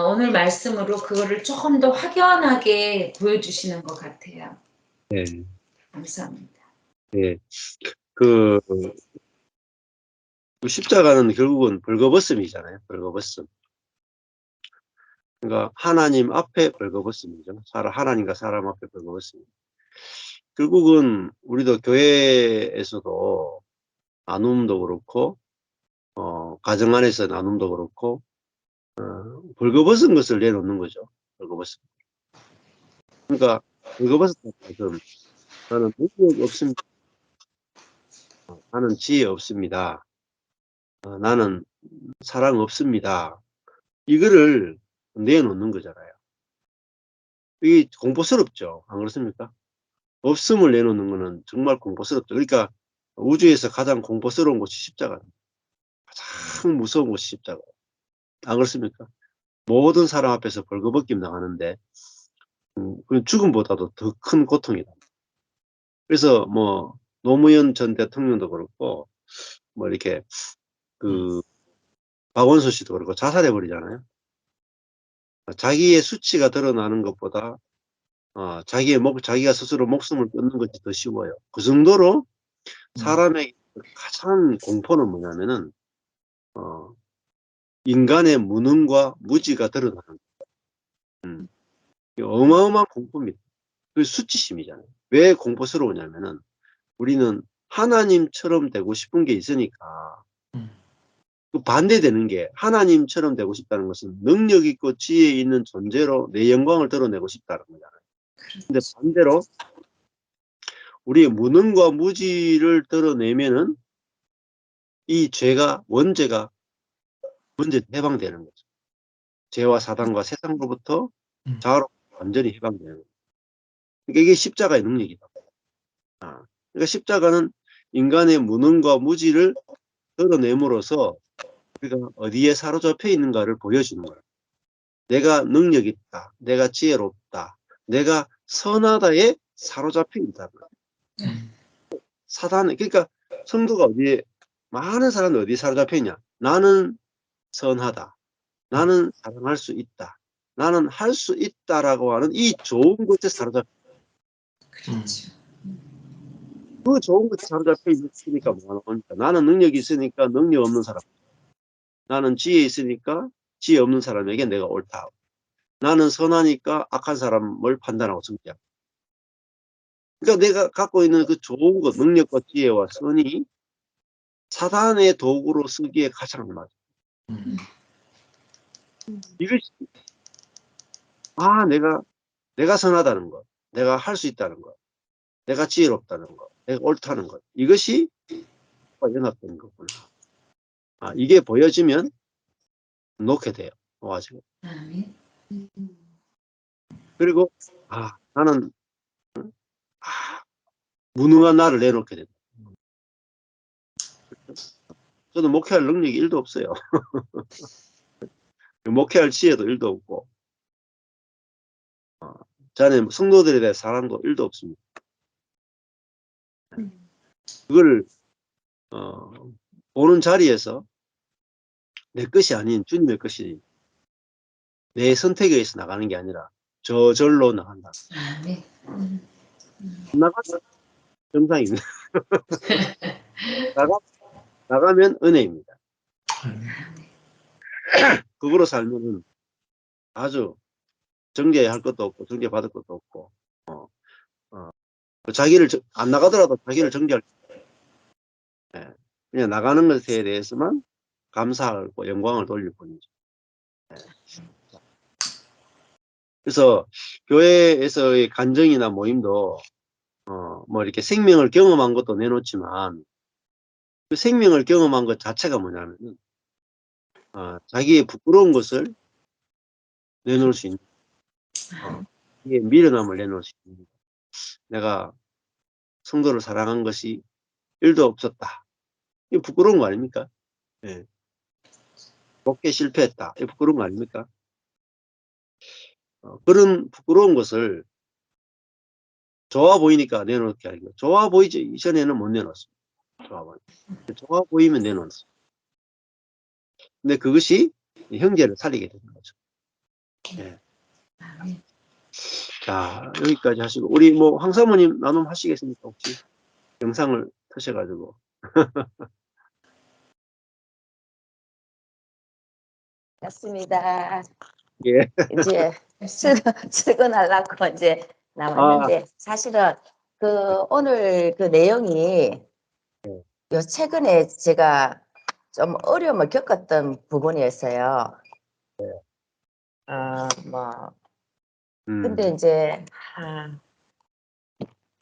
오늘 말씀으로 그거를 조금 더 확연하게 보여주시는 것 같아요.
네.
감사합니다.
네. 그 십자가는 결국은 벌거벗음이잖아요. 벌거벗음. 그러니까 하나님 앞에 벌거벗음이죠. 하나님과 사람 앞에 벌거벗음. 결국은 우리도 교회에서도 나눔도 그렇고 가정 안에서 나눔도 그렇고 벌거벗은 것을 내놓는 거죠. 벌거벗은. 그러니까 벌거벗은 것은 나는 능력 없습니다. 나는 지혜 없습니다. 나는 사랑 없습니다. 이거를 내놓는 거잖아요. 이게 공포스럽죠. 안 그렇습니까? 없음을 내놓는 거는 정말 공포스럽죠. 그러니까 우주에서 가장 공포스러운 곳이 십자가입니다. 가장 무서운 곳이 십자가. 안 그렇습니까? 모든 사람 앞에서 벌거벗김 당하는데 그 죽음보다도 더 큰 고통이다. 그래서 뭐 노무현 전 대통령도 그렇고 뭐 이렇게 그 박원순 씨도 그렇고 자살해 버리잖아요. 자기의 수치가 드러나는 것보다 자기가 스스로 목숨을 끊는 것이 더 쉬워요. 그 정도로 사람의 가장 공포는 뭐냐면은 인간의 무능과 무지가 드러나는 거예요. 어마어마한 공포입니다. 그 수치심이잖아요. 왜 공포스러우냐면은 우리는 하나님처럼 되고 싶은 게 있으니까 그 반대되는 게 하나님처럼 되고 싶다는 것은 능력 있고 지혜 있는 존재로 내 영광을 드러내고 싶다는 거잖아요. 근데 반대로 우리의 무능과 무지를 드러내면은 이 죄가 원죄가 해방되는 거죠. 죄와 사단과 세상으로부터 자아로 완전히 해방되는 거죠. 그러니까 이게 십자가의 능력이다. 그러니까 십자가는 인간의 무능과 무지를 드러냄으로써 우리가 어디에 사로잡혀 있는가를 보여주는 거예요. 내가 능력 있다. 내가 지혜롭다. 내가 선하다에 사로잡혀 있다. 사단에 그러니까 성도가 많은 사람들 어디에 사로잡혀 있냐. 나는 선하다. 나는 사랑할 수 있다. 나는 할 수 있다라고 하는 이 좋은 것에 사로잡혀
그렇죠.
그 좋은 것에 사로잡혀 있으니까 뭐하는 겁니까? 나는 능력이 있으니까 능력 없는 사람. 나는 지혜 있으니까 지혜 없는 사람에게 내가 옳다. 나는 선하니까 악한 사람을 판단하고 정죄하고. 그러니까 내가 갖고 있는 그 좋은 것, 능력과 지혜와 선이 사단의 도구로 쓰기에 가장 맞아요. 이것이 내가 선하다는 것, 내가 할 수 있다는 것, 내가 지혜롭다는 것, 내가 옳다는 것. 이것이 연합된 거구나. 이게 보여지면 놓게 돼요. 와지고.
아멘.
그리고 나는 무능한 나를 내놓게 된다. 저는 목회할 능력이 1도 없어요. 목회할 지혜도 1도 없고 자네 성도들에 대한 사랑도 1도 없습니다. 그걸 보는 자리에서 내 것이 아닌 주님의 것이 내 선택에 의해서 나가는 게 아니라 저절로 나간다.
아멘.
나가면 정상입니다. 나가면 은혜입니다. 그거로 살면은 아주 정죄할 것도 없고 정죄받을 것도 없고 자기를 안 나가더라도 자기를 정죄할 그냥 나가는 것에 대해서만 감사하고 영광을 돌릴 뿐이죠. 그래서 교회에서의 간증이나 모임도 뭐 이렇게 생명을 경험한 것도 내놓지만 그 생명을 경험한 것 자체가 뭐냐면은 자기의 부끄러운 것을 내놓을 수 있는 이게 미련함을 내놓을 수 있는 내가 성도를 사랑한 것이 1도 없었다. 이거 부끄러운 거 아닙니까? 예. 목회 실패했다. 이거 부끄러운 거 아닙니까? 그런 부끄러운 것을 좋아 보이니까 내놓게 아니고 좋아 보이지 이전에는 못 내놓았습니다. 좋아 보이면 내놓았어요. 근데 그것이 형제를 살리게 되는 거죠. 예. 자, 여기까지 하시고 우리 뭐 황 사모님 나눔 하시겠습니까? 혹시 영상을 터셔가지고.
맞습니다.
예.
이제 출근하려고 이제 나왔는데 사실은 오늘 그 내용이 요 최근에 제가 좀 어려움을 겪었던 부분이었어요. 뭐
음.
근데 이제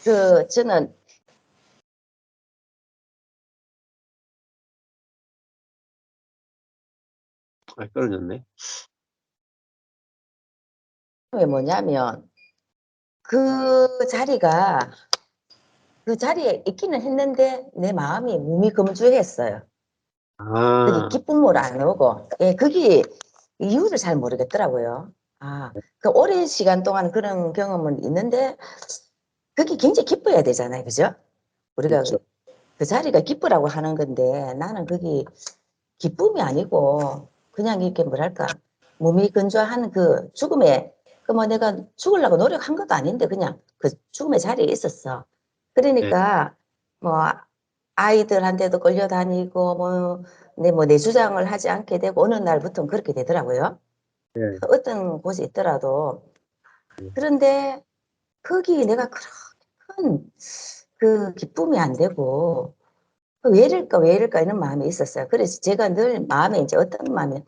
그 저는
떨어졌네.
왜 뭐냐면 그 자리가 그 자리에 있기는 했는데 내 마음이 무미금주했어요. 그게
아,
기쁨으로 안 오고, 예, 그게 이유를 잘 모르겠더라고요. 그 오랜 시간 동안 그런 경험은 있는데, 그게 굉장히 기뻐야 되잖아요. 그죠? 우리가
그렇죠.
그 자리가 기쁘라고 하는 건데, 나는 그게 기쁨이 아니고, 그냥 이렇게 뭐랄까, 몸이 건조한 그 죽음에, 그 뭐 내가 죽으려고 노력한 것도 아닌데, 그냥 그 죽음의 자리에 있었어. 그러니까, 뭐, 아이들한테도 끌려다니고, 내 주장을 하지 않게 되고, 어느 날부터는 그렇게 되더라고요.
네.
어떤 곳에 있더라도. 그런데, 거기 내가 그렇게 큰 그 기쁨이 안 되고, 왜 이럴까 이런 마음이 있었어요. 그래서 제가 늘 마음에 이제 어떤 마음이,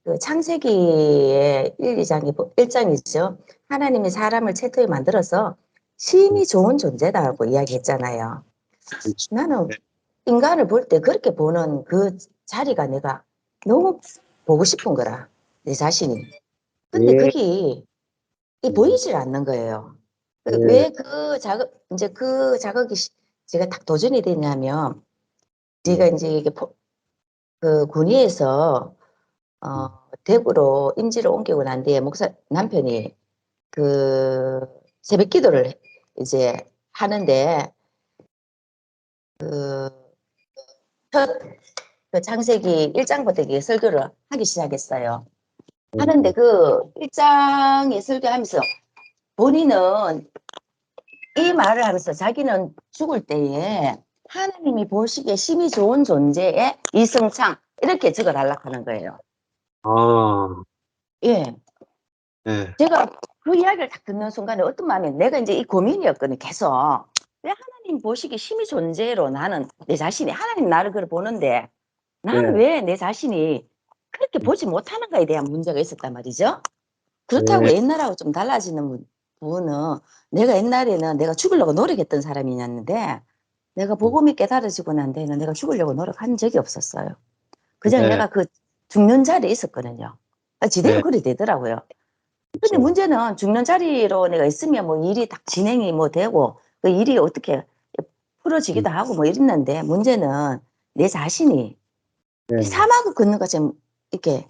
그 창세기의 1, 2장이, 1장이죠. 하나님이 사람을 채토에 만들어서 심히 좋은 존재다고 이야기했잖아요.
그렇죠.
나는 인간을 볼 때 그렇게 보는 그 자리가 내가 너무 보고 싶은 거라, 내 자신이. 근데
예,
그게
음,
보이질 않는 거예요.
예,
왜 그 자극, 이제 그 자극이 제가 딱 도전이 되냐면, 제가
음,
이제 이게 그 군위에서 대구로 임지를 옮기고 난 뒤에 남편이 그 새벽 기도를 이제 하는데, 첫 그 창세기 1장부터 이게 설교를 하기 시작했어요. 하는데 그 1장에 설교하면서 본인은 이 말을 하면서 자기는 죽을 때에 하나님이 보시기에 심히 좋은 존재의 이승창 이렇게 적어달라고 하는 거예요.
아,
예.
예,
제가 그 이야기를 딱 듣는 순간에 어떤 마음이, 내가 이제 이 고민이었거든요. 계속. 왜 하나님 보시기에 심히 존재로 나는 내 자신이, 하나님 나를 그걸 보는데 나는
예,
왜 내 자신이 그렇게 보지 못하는가에 대한 문제가 있었단 말이죠. 그렇다고
예,
옛날하고 좀 달라지는 부분은, 내가 옛날에는 내가 죽으려고 노력했던 사람이었는데, 내가 복음이 깨달아지고 난 뒤에는 내가 죽으려고 노력한 적이 없었어요. 그냥
예,
내가 그 죽는 자리에 있었거든요. 지대로
예,
그리 되더라고요. 근데
그렇죠.
문제는 죽는 자리로 내가 있으면 뭐 일이 딱 진행이 뭐 되고, 그 일이 어떻게
음,
풀어지기도 하고 뭐 이랬는데, 문제는 내 자신이 이
예,
사막을 걷는 것처럼 이렇게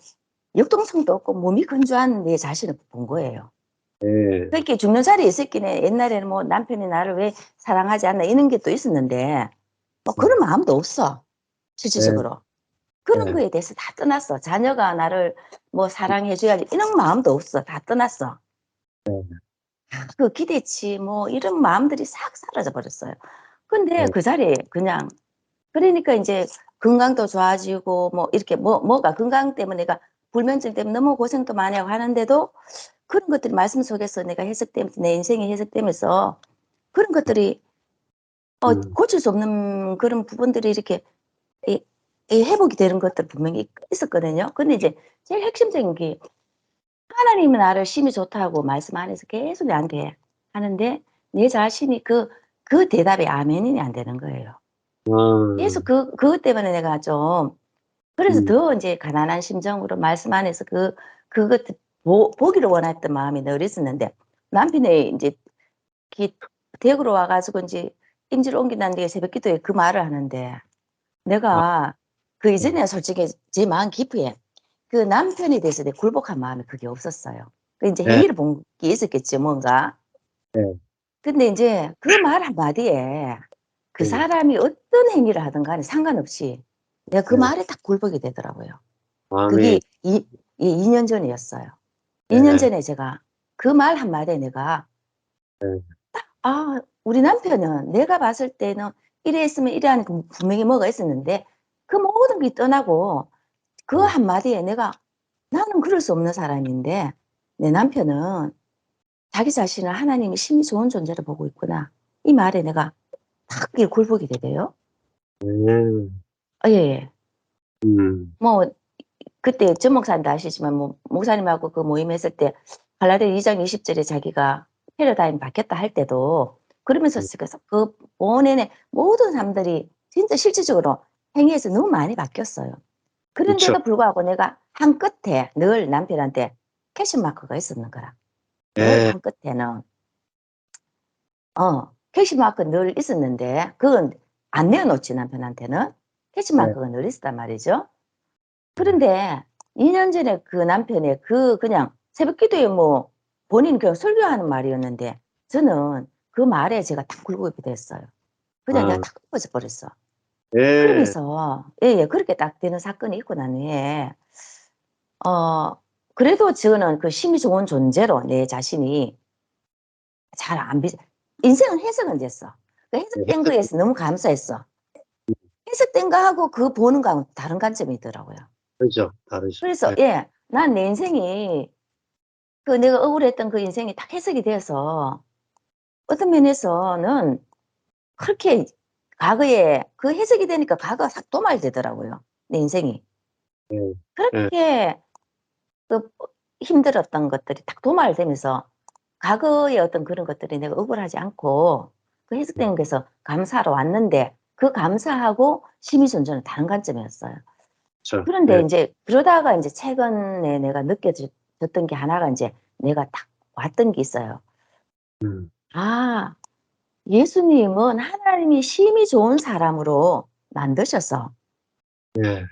역동성도 없고 몸이 건조한 내 자신을 본 거예요.
예,
그렇게 죽는 자리에 있었긴 해. 옛날에는 뭐 남편이 나를 왜 사랑하지 않나 이런 게 또 있었는데, 뭐 그런 마음도 없어.
예,
실질적으로. 그런
예,
거에 대해서 다 떠났어. 자녀가 나를 뭐 사랑해줘야지 이런 마음도 없어. 다 떠났어. 그 기대치 뭐 이런 마음들이 싹 사라져 버렸어요. 근데
예,
그 자리에 그냥, 그러니까 이제 건강도 좋아지고 뭐 이렇게 뭐가 건강 때문에 내가 불면증 때문에 너무 고생도 많이 하고 하는데도, 그런 것들이 말씀 속에서 내가 해석되면서 내 인생이 해석되면서 그런 것들이
음,
고칠 수 없는 그런 부분들이 이렇게 이, 이 회복이 되는 것들 분명히 있었거든요. 근데 이제 제일 핵심적인 게, 하나님이 나를 심히 좋다고 말씀 안에서 계속 나한테 하는데, 내 자신이 그 대답이 아멘이 안 되는 거예요. 계속
아,
그것 때문에 내가 좀, 그래서
음,
더 이제 가난한 심정으로 말씀 안에서 그것 보기를 원했던 마음이 늘 있었는데, 남편이 이제 대구로 와가지고 이제 임지를 옮긴 뒤에 새벽 기도에 그 말을 하는데,
아,
내가 그
예,
이전에 솔직히 제 마음 깊이에 그 남편에 대해서 내 굴복한 마음이 그게 없었어요. 그 이제
예,
행위를 본 게 있었겠죠, 뭔가.
예,
근데 이제 그 말 한마디에 그
예,
사람이 어떤 행위를 하든 간에 상관없이 내가 그
예,
말에 딱 굴복이 되더라고요.
아멘,
그게 2년 전이었어요. 2년
예,
전에 제가 그 말 한마디에 내가,
예,
우리 남편은 내가 봤을 때는 이래 했으면 이래 하는 그 분명히 뭐가 있었는데, 그 모든 게 떠나고 그
예,
한마디에 내가, 나는 그럴 수 없는 사람인데 내 남편은 자기 자신을 하나님이 심히 좋은 존재로 보고 있구나. 이 말에 내가 딱 이게 굴복이 되대요.
예,
예, 예.
음,
뭐 그때 전 목사님도 아시지만 뭐 목사님하고 그 모임했을 때 갈라디아 2장 20절에 자기가 패러다임 바뀌었다 할 때도 그러면서 그 본인의 모든 사람들이 진짜 실질적으로 행위에서 너무 많이 바뀌었어요.
그쵸.
그런데도 불구하고 내가 한 끝에 늘 남편한테 캐시 마크가 있었는 거라. 늘
예.
한 끝에는 캐시 마크 늘 있었는데 그건 안 내어놓지 남편한테는. 캐시
네.
마크가 늘 있었단 말이죠. 그런데 2년 전에 그 남편의 그냥 새벽 기도에 뭐 본인 그냥 설교하는 말이었는데 저는 그 말에 제가 딱 굴곡이 됐어요. 그냥 내가
아.
탁 엎어져 버렸어.
예.
그러면서 예예 그렇게 딱 되는 사건이 있고 난 후에 그래도 저는 그 힘이 좋은 존재로 내 자신이 잘 안 비 인생은 해석은 됐어. 그 해석된
해석
거에서 너무 감사했어. 해석된 거하고 그 보는 거하고는 다른 관점이 있더라고요.
그죠. 다르죠.
그래서
예.
난 내 인생이 그 내가 억울했던 그 인생이 딱 해석이 돼서 어떤 면에서는 그렇게 과거에 그 해석이 되니까 과거가 싹 도말되더라고요, 내 인생이.
예. 예.
그렇게 그 힘들었던 것들이 딱 도말되면서 과거의 어떤 그런 것들이 내가 억울하지 않고 그 해석된 것에서 감사하러 왔는데 그 감사하고 심의존재는 다른 관점이었어요.
그쵸.
그런데
예.
인제 그러다가 인제 최근에 내가 느껴졌던 게 하나가 인제 내가 딱 왔던 게 있어요.
음.
아 예수님은 하나님이 심히 좋은 사람으로 만드셔서
예.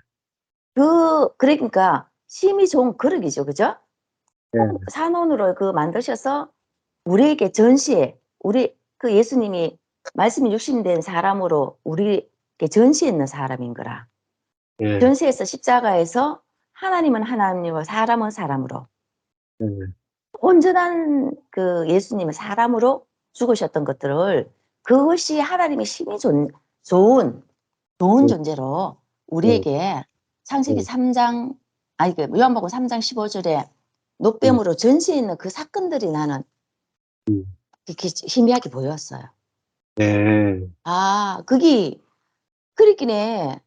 그러니까 심히 좋은 거룩이죠. 그죠?
예.
산원으로 만드셔서 우리에게 전시해 우리 그 예수님이 말씀이 육신된 사람으로 우리에게 전시했는 사람인 거라.
예.
전시해서 십자가에서 하나님은 하나님이고 사람은 사람으로
예.
온전한 그 예수님은 사람으로 죽으셨던 것들을 그것이 하나님의 심히 좋은
예.
존재로
예.
우리에게 창세기
예.
3장 아니 그 요한복음 3장 15 절에
음.
노뱀으로 전시해 있는 그 사건들이 나는
음.
이렇게 희미하게 보였어요.
네.
아 그게 그랬기에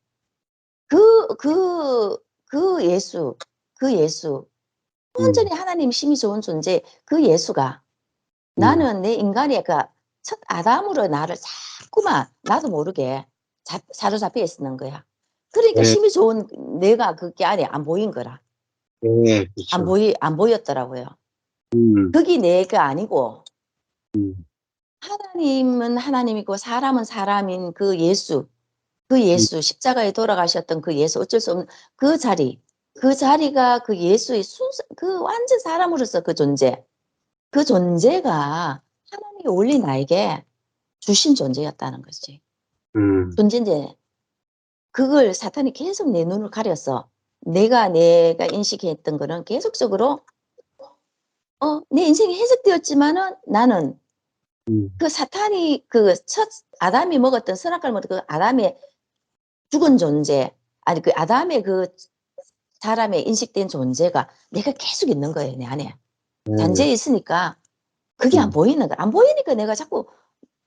그 그 그 예수
음.
온전히 하나님 심히 좋은 존재 그 예수가
음.
나는 내 인간의 그 첫 아담으로 나를 자꾸만 나도 모르게 사로잡혀 있었는 거야. 그러니까
예.
심히 좋은 내가 그게 안에 안 보인 거라.
예. 그쵸.
안 보였더라고요.
음.
그게 내가 아니고
음.
하나님은 하나님이고 사람은 사람인 그
음.
예수 십자가에 돌아가셨던 그 예수 어쩔 수 없는 그 자리가 그 예수의 그 완전 사람으로서 그 존재가 하나님이 원래 나에게 주신 존재였다는 거지.
음.
존재인데 그걸 사탄이 계속 내 눈을 가려서 내가 인식했던 거는 계속적으로 내 인생이 해석되었지만은 나는
음.
그 사탄이 그 첫 아담이 먹었던 선악과를 먹었던 그 아담의 죽은 존재 아니 그 아담의 그 사람의 인식된 존재가 내가 계속 있는 거예요, 내 안에.
예.
잔재해 있으니까 그게 안
음.
보이는 거야. 안 보이니까 내가 자꾸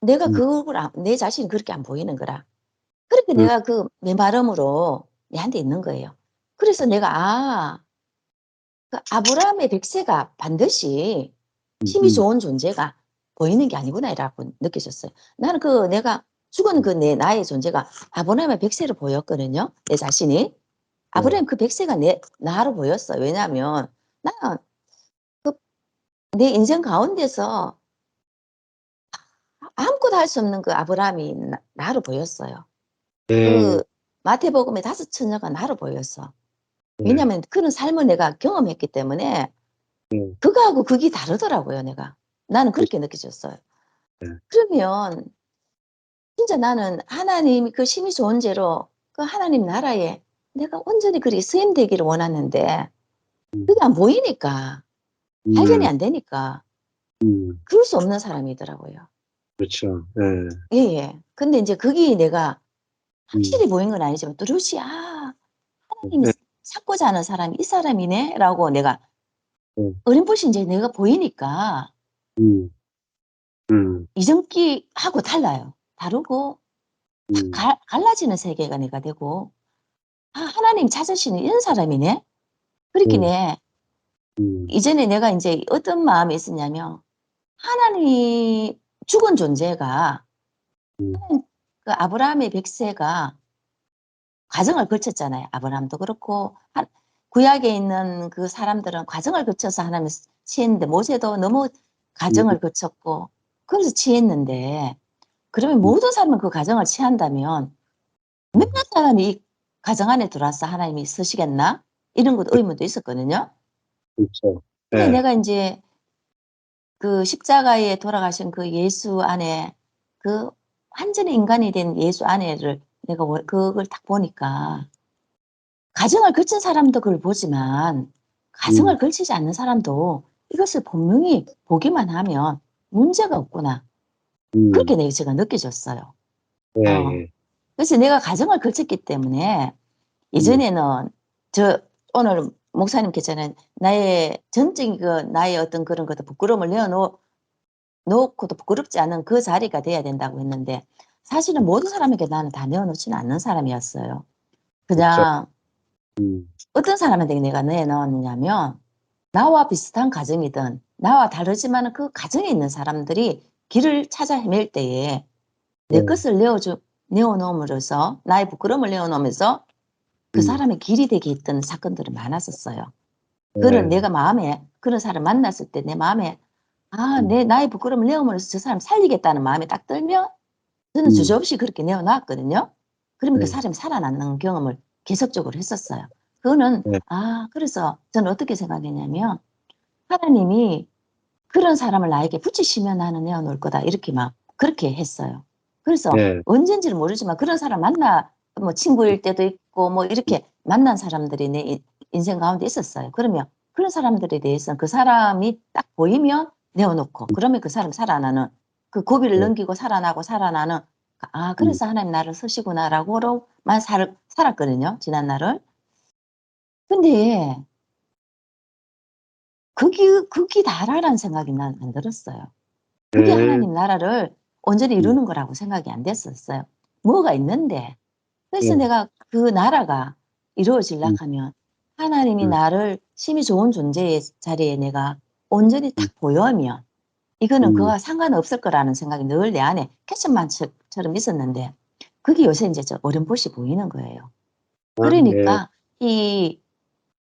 내가
음.
그걸 내 자신이 그렇게 안 보이는 거라. 그러니까
음.
내가 그 메마름으로 내한테 있는 거예요. 그래서 내가 그 아브라함의 백세가 반드시 힘이
음.
좋은 존재가 보이는 게 아니구나라고 느껴졌어요. 나는 내가 죽은 나의 존재가 아브라함의 백세로 보였거든요, 내 자신이.
예.
아브라함 그 백세가 나로 보였어요. 왜냐하면 나는 그 내 인생 가운데서 아무것도 할 수 없는 그 아브라함이 나로 보였어요.
예.
그 마태복음의 5 처녀가 나로 보였어.
예.
왜냐하면 그런 삶을 내가 경험했기 때문에
예.
그거하고 그게 다르더라고요, 내가. 나는
그
그렇게 느껴졌어요.
예.
그러면 진짜 나는 하나님이 그 심히 좋은 죄로 그 하나님 나라에 내가 온전히 그렇게 수임되기를 원하는데 그게 안 보이니까 발견이
음.
안 되니까
음.
그럴 수 없는 사람이더라고요.
그렇죠. 예.
예예. 근데 인제 그게 내가
음.
확실히 보인 건 아니지만 뚜렷이 '하나님이
예.
찾고자 하는 사람이 이 사람이네.'라고 내가
예.
어렴풋이 인제 내가 보이니까
음. 음.
이전기하고 달라요. 다르고 딱
음.
갈라지는 세계가 내가 되고 '아 하나님이 찾으시는 이런 사람이네.' 그렇긴 해.
음,
이전에 내가 이제 어떤 마음이 있었냐면 하나님이 죽은 존재가
음,
그 아브라함의 백세가 과정을 거쳤잖아요. 아브라함도 그렇고 구약에 있는 그 사람들은 과정을 거쳐서 하나님을 취했는데 모세도 너무 과정을 거쳤고 그래서 취했는데 그러면 모든 사람은 그 과정을 취한다면 몇몇 사람이 이 과정 안에 들어와서 하나님이 쓰시겠나? 이런 것도 의문도 있었거든요.
그렇죠.
근데
예,
내가 인제 그 십자가에 돌아가신 그 예수 안에 그 완전히 인간이 된 예수 안에를 내가 그걸 딱 보니까 가정을 거친 사람도 그걸 보지만 가정을 걸치지 않는 사람도 이것을 분명히 보기만 하면 문제가 없구나. 그렇게 제가 느껴졌어요.
예,
어.
예,
그래서 내가 가정을 거쳤기 때문에 예전에는 저 오늘 목사님께서는 나의 전적인 나의 어떤 그런 것도 부끄러움을 놓고도 부끄럽지 않은 그 자리가 돼야 된다고 했는데 사실은 모든 사람에게 나는 다 내어놓지는 않는 사람이었어요.
그렇죠.
그냥
음,
어떤 사람한테 내가 내놓았느냐면 나와 비슷한 가정이든 나와 다르지만 그 가정에 있는 사람들이 길을 찾아 헤맬 때에 내
예,
것을 내어놓음으로써 나의 부끄러움을 내어놓으면서 그 사람의 길이 되게 했던 사건들이 많았었어요. 그거는
예,
내가 마음에 그런 사람 만났을 때 내 마음에
음,
나의 부끄러움을 내어놓으면서 저 사람 살리겠다는 마음이 딱 들면 저는 주저없이 그렇게 내어놨거든요. 그러면 그
예,
사람이 살아남는 경험을 계속적으로 했었어요. 그거는
예,
그래서 저는 어떻게 생각했냐면 하나님이 그런 사람을 나에게 붙이시면 나는 내어놓을 거다. 이렇게 막 그렇게 했어요. 그래서
예,
언젠지는 모르지만 그런 사람 뭐 친구일 때도 있고 뭐 이렇게 만난 사람들이 내 인생 가운데 있었어요. 그러면 그런 사람들에 대해서는 그 사람이 딱 보이면 내어놓고 그러면 그 사람 살아나는 그 고비를
예,
넘기고 살아나는 그래서 하나님 나를 쓰시구나라고로만 살았거든요. 지난 날을. 근데 그게 다라는 생각이 난 안 들었어요. 그게
예,
하나님 나라를 온전히 이루는 거라고 생각이 안 됐었어요. 뭐가 있는데. 그래서
예,
내가 그 나라가 이루어지려
음,
하면 하나님이
음,
나를 심히 좋은 존재의 자리에 내가 온전히
음,
딱 보여면 이거는
음,
그와 상관없을 거라는 생각이 늘 내 안에 캐치만처럼 있었는데 그게 요새 인제 어렴풋이 보이는 거예요.
아, 예,
그러니까 이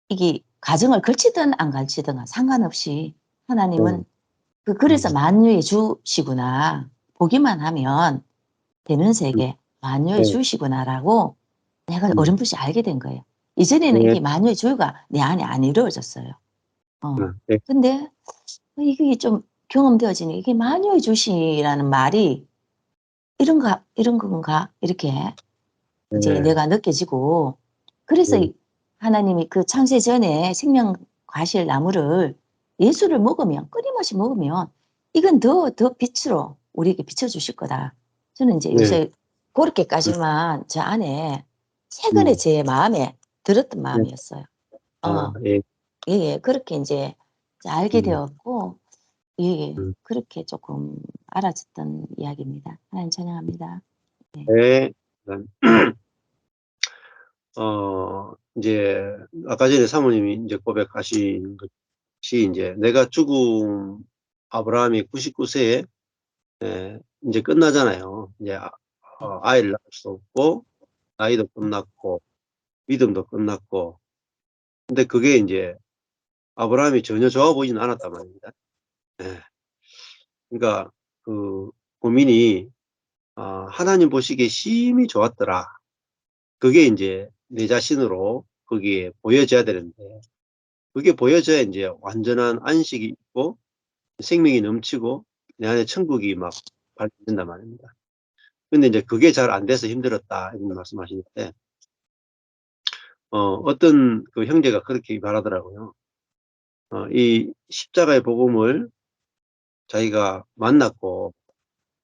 이게 가정을 걸치든 안 걸치든 상관없이 하나님은 그래서 만유의 주시구나. 보기만 하면 되는 세계 만유의
예,
주시구나라고 내가
음,
어렴풋이 알게 된 거예요. 이전에는
예,
이게 만유의 주가 내 안에 안 이루어졌어요.
예,
근데 이게 좀 경험되어지니 이게 만유의 주시라는 말이 이런 건가? 이렇게 이제
예,
내가 느껴지고 그래서
예,
하나님이 그 창세 전에 생명 과실 나무를 예수를 먹으면 끊임없이 먹으면 이건 더 빛으로 우리에게 비춰 주실 거다. 저는 이제
예,
요새 고렇게까지만 저 안에 최근에
음,
제 마음에 들었던
예,
마음이었어요.
아,
어.
예,
예예. 그렇게 인제 알게
음,
되었고 예예.
음,
그렇게 쪼끔 알아졌던 이야기입니다. 하나님 찬양합니다. 네.
예. 이제 아까 전에 사모님이 이제 고백하신 것이 이제 내가 아브라함이 99세에 이제 끝나잖아요. 이제 아이를 낳을 수 없고 나이도 끝났고 믿음도 끝났고 근데 그게 이제 아브라함이 전혀 좋아 보이지는 않았단 말입니다. 예. 그러니까 그 고민이 하나님 보시기에 심히 좋았더라. 그게 인제 내 자신으로 거기에 보여져야 되는데 그게 보여져야 인제 완전한 안식이 있고 생명이 넘치고 내 안에 천국이 막 발견된단 말입니다. 근데 인제 그게 잘 안 돼서 힘들었다 이런 말씀하시는데 어떤 그 형제가 그렇게 말하더라고요. 이 십자가의 복음을 자기가 만났고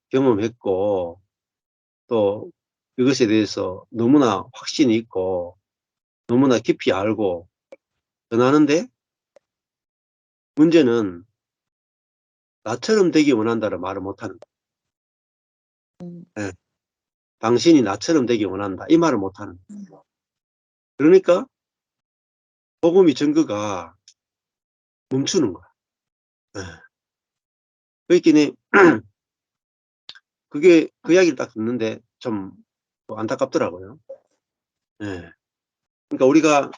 경험했고 또 그것에 대해서 너무나 확신이 있고 너무나 깊이 알고 전하는데 문제는 "나처럼 되기 원한다."는 말을 못하는 거예요. 예. "당신이 나처럼 되기 원한다." 이 말을 못하는 거예요. 그러니까 복음이 증거가 멈추는 거야. 그러니까 그게 그 이야기를 딱 듣는데 좀 안타깝더라고요. 예. 그러니까 우리가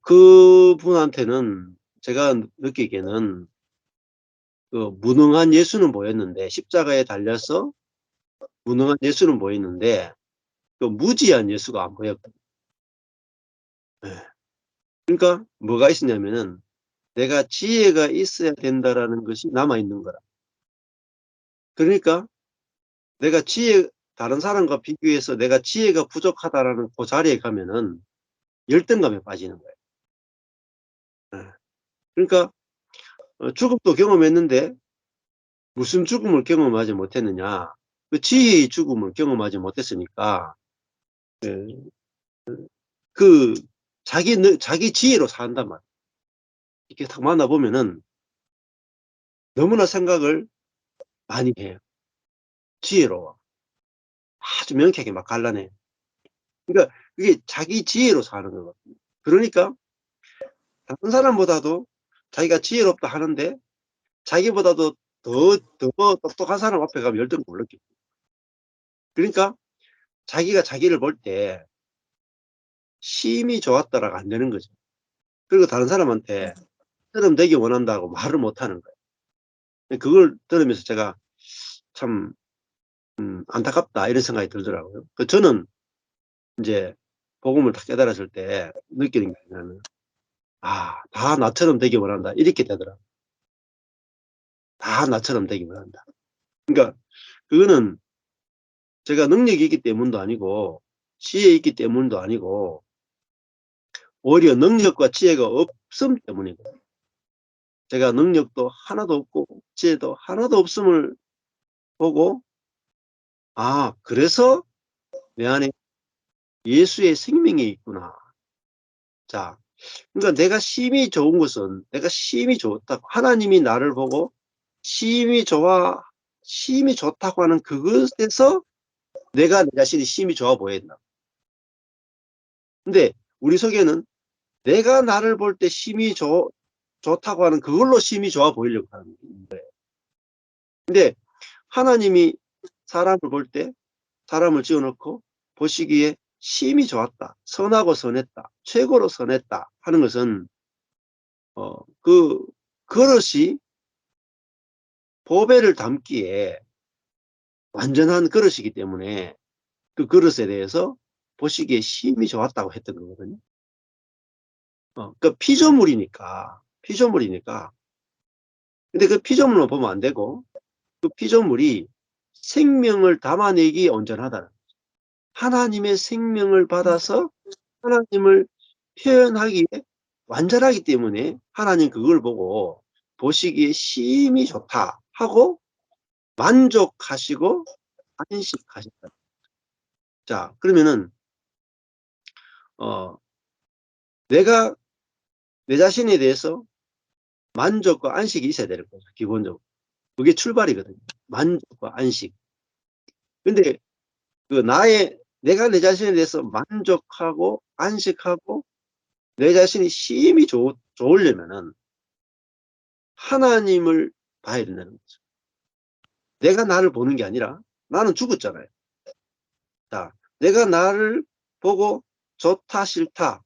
그분한테는 제가 느끼기에는 그 무능한 예수는 보였는데, 십자가에 달려서 무능한 예수는 보였는데 그 무지한 예수가 안 보였거든요. 예. 그러니까 뭐가 있었냐면은 내가 지혜가 있어야 된다라는 것이 남아 있는 거라. 그러니까 내가 다른 사람과 비교해서 내가 지혜가 부족하다라는 그 자리에 가면은 열등감에 빠지는 거예요. 예. 그러니까 죽음도 경험했는데 무슨 죽음을 경험하지 못했느냐? 그 지혜의 죽음을 경험하지 못했으니까 그 자기 지혜로 산단 말이에요. 이렇게 딱 만나보면은 너무나 생각을 많이 해요. 지혜로워. 아주 명쾌하게 막 갈라내. 그러니까 그게 자기 지혜로 사는 거거든요. 그러니까 다른 사람보다도 자기가 지혜롭다 하는데 자기보다도 더 똑똑한 사람 앞에 가면 열등감 못 느끼고. 그러니까 자기가 자기를 볼 때 심히 좋았다라고 안 되는 거죠. 그리고 다른 사람한테 처럼 되기 원한다고 말을 못 하는 거예요. 그걸 들으면서 제가 참 안타깝다 이런 생각이 들더라고요. 저는 이제 복음을 다 깨달았을 때 느끼는 게 뭐냐면 다 나처럼 되기 원한다 이렇게 되더라고요. 다 나처럼 되기 원한다. 그러니까 그거는 제가 능력이 있기 때문도 아니고 지혜 있기 때문도 아니고 오히려 능력과 지혜가 없음 때문이거든요. 제가 능력도 하나도 없고 지혜도 하나도 없음을 보고 그래서 내 안에 예수의 생명이 있구나. 자, 그러니까 내가 심히 좋은 것은 내가 심히 좋다고 하나님이 나를 보고 심히 좋다고 하는 그것에서 내가 내 자신이 심히 좋아 보인다. 근데 우리 속에는 내가 나를 볼 때 심히 좋다고 하는 그걸로 심히 좋아 보이려고 하는 거예요. 근데 하나님이 사람을 볼 때 사람을 지어놓고 보시기에 심히 좋았다, 선하고 선했다, 최고로 선했다 하는 것은 그 그릇이 보배를 담기에 완전한 그릇이기 때문에 그 그릇에 대해서 보시기에 심히 좋았다고 했던 거거든요. 그 피조물이니까. 근데 그 피조물만 보면 안 되고 그 피조물이 생명을 담아내기 온전하다는 거죠. 하나님의 생명을 받아서 하나님을 표현하기에 완전하기 때문에 하나님 그걸 보고 보시기에 심히 좋다 하고 만족하시고 안식하셨다. 자, 그러면은 내가 내 자신에 대해서 만족과 안식이 있어야 되는 거죠. 기본적으로. 그게 출발이거든요. 만족과 안식. 근데 내가 내 자신에 대해서 만족하고 안식하고 내 자신이 심히 좋으려면은 하나님을 봐야 된다는 거죠. 내가 나를 보는 게 아니라 나는 죽었잖아요. 자, 내가 나를 보고 좋다 싫다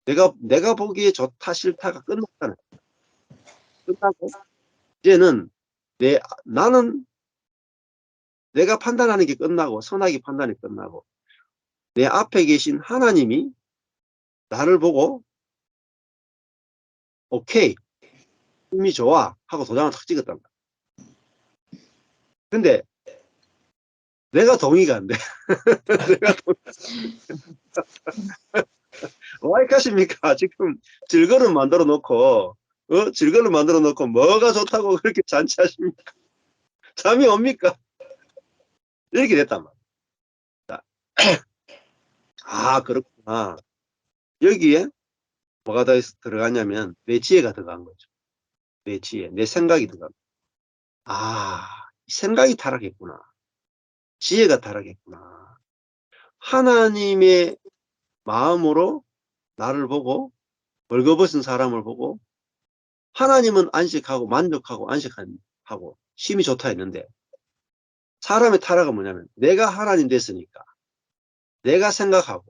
내가 보기에 좋다 싫다가 끝났잖아요. 끝나고 이제는 나는 내가 판단하는 게 끝나고 선악이 판단이 끝나고 내 앞에 계신 하나님이 나를 보고 오케이 힘이 좋아 하고 도장을 탁 찍었단 말이야. 근데 내가 동의가 안 돼. 내가 와이카십니까? 지금 질거를 만들어 놓고 뭐가 좋다고 그렇게 잔치하십니까? 잠이 옵니까? 이렇게 됐단 말이야. 그렇구나. 여기에 뭐가 더 들어가냐면 내 지혜가 들어간 거죠. 내 지혜, 내 생각이 들어간 거죠. 생각이 타락했구나. 지혜가 타락했구나. 하나님의 마음으로 나를 보고 벌거벗은 사람을 보고 하나님은 안식하고 만족하고 안식하고 쉼이 좋다 했는데 사람의 타락은 뭐냐면 내가 하나님 됐으니까 내가 생각하고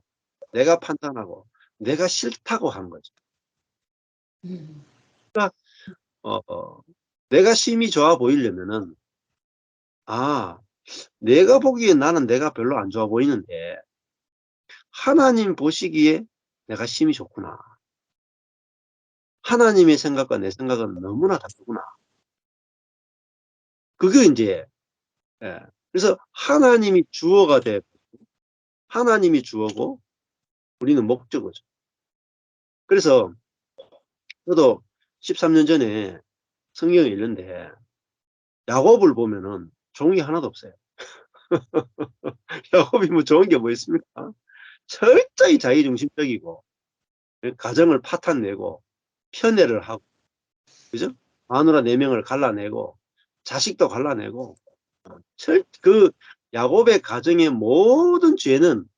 내가 판단하고 내가 싫다고 하는 거죠. 그러니까 내가 쉼이 좋아 보이려면은 내가 보기에 나는 내가 별로 안 좋아 보이는데 하나님 보시기에 내가 쉼이 좋구나. 하나님의 생각과 내 생각은 너무나 다르구나. 그게 이제 그래서 하나님이 주어가 되고 하나님이 주어고 우리는 목적어죠. 그래서 저도 13년 전에 성경을 읽는데 야곱을 보면은 좋은 게 하나도 없어요. 야곱이 뭐 좋은 게 뭐 있습니까? 철저히 자기중심적이고 가정을 파탄내고 편애를 하고 그죠? 마누라 4명을 갈라내고 자식도 갈라내고 그 야곱의 가정의 모든 죄는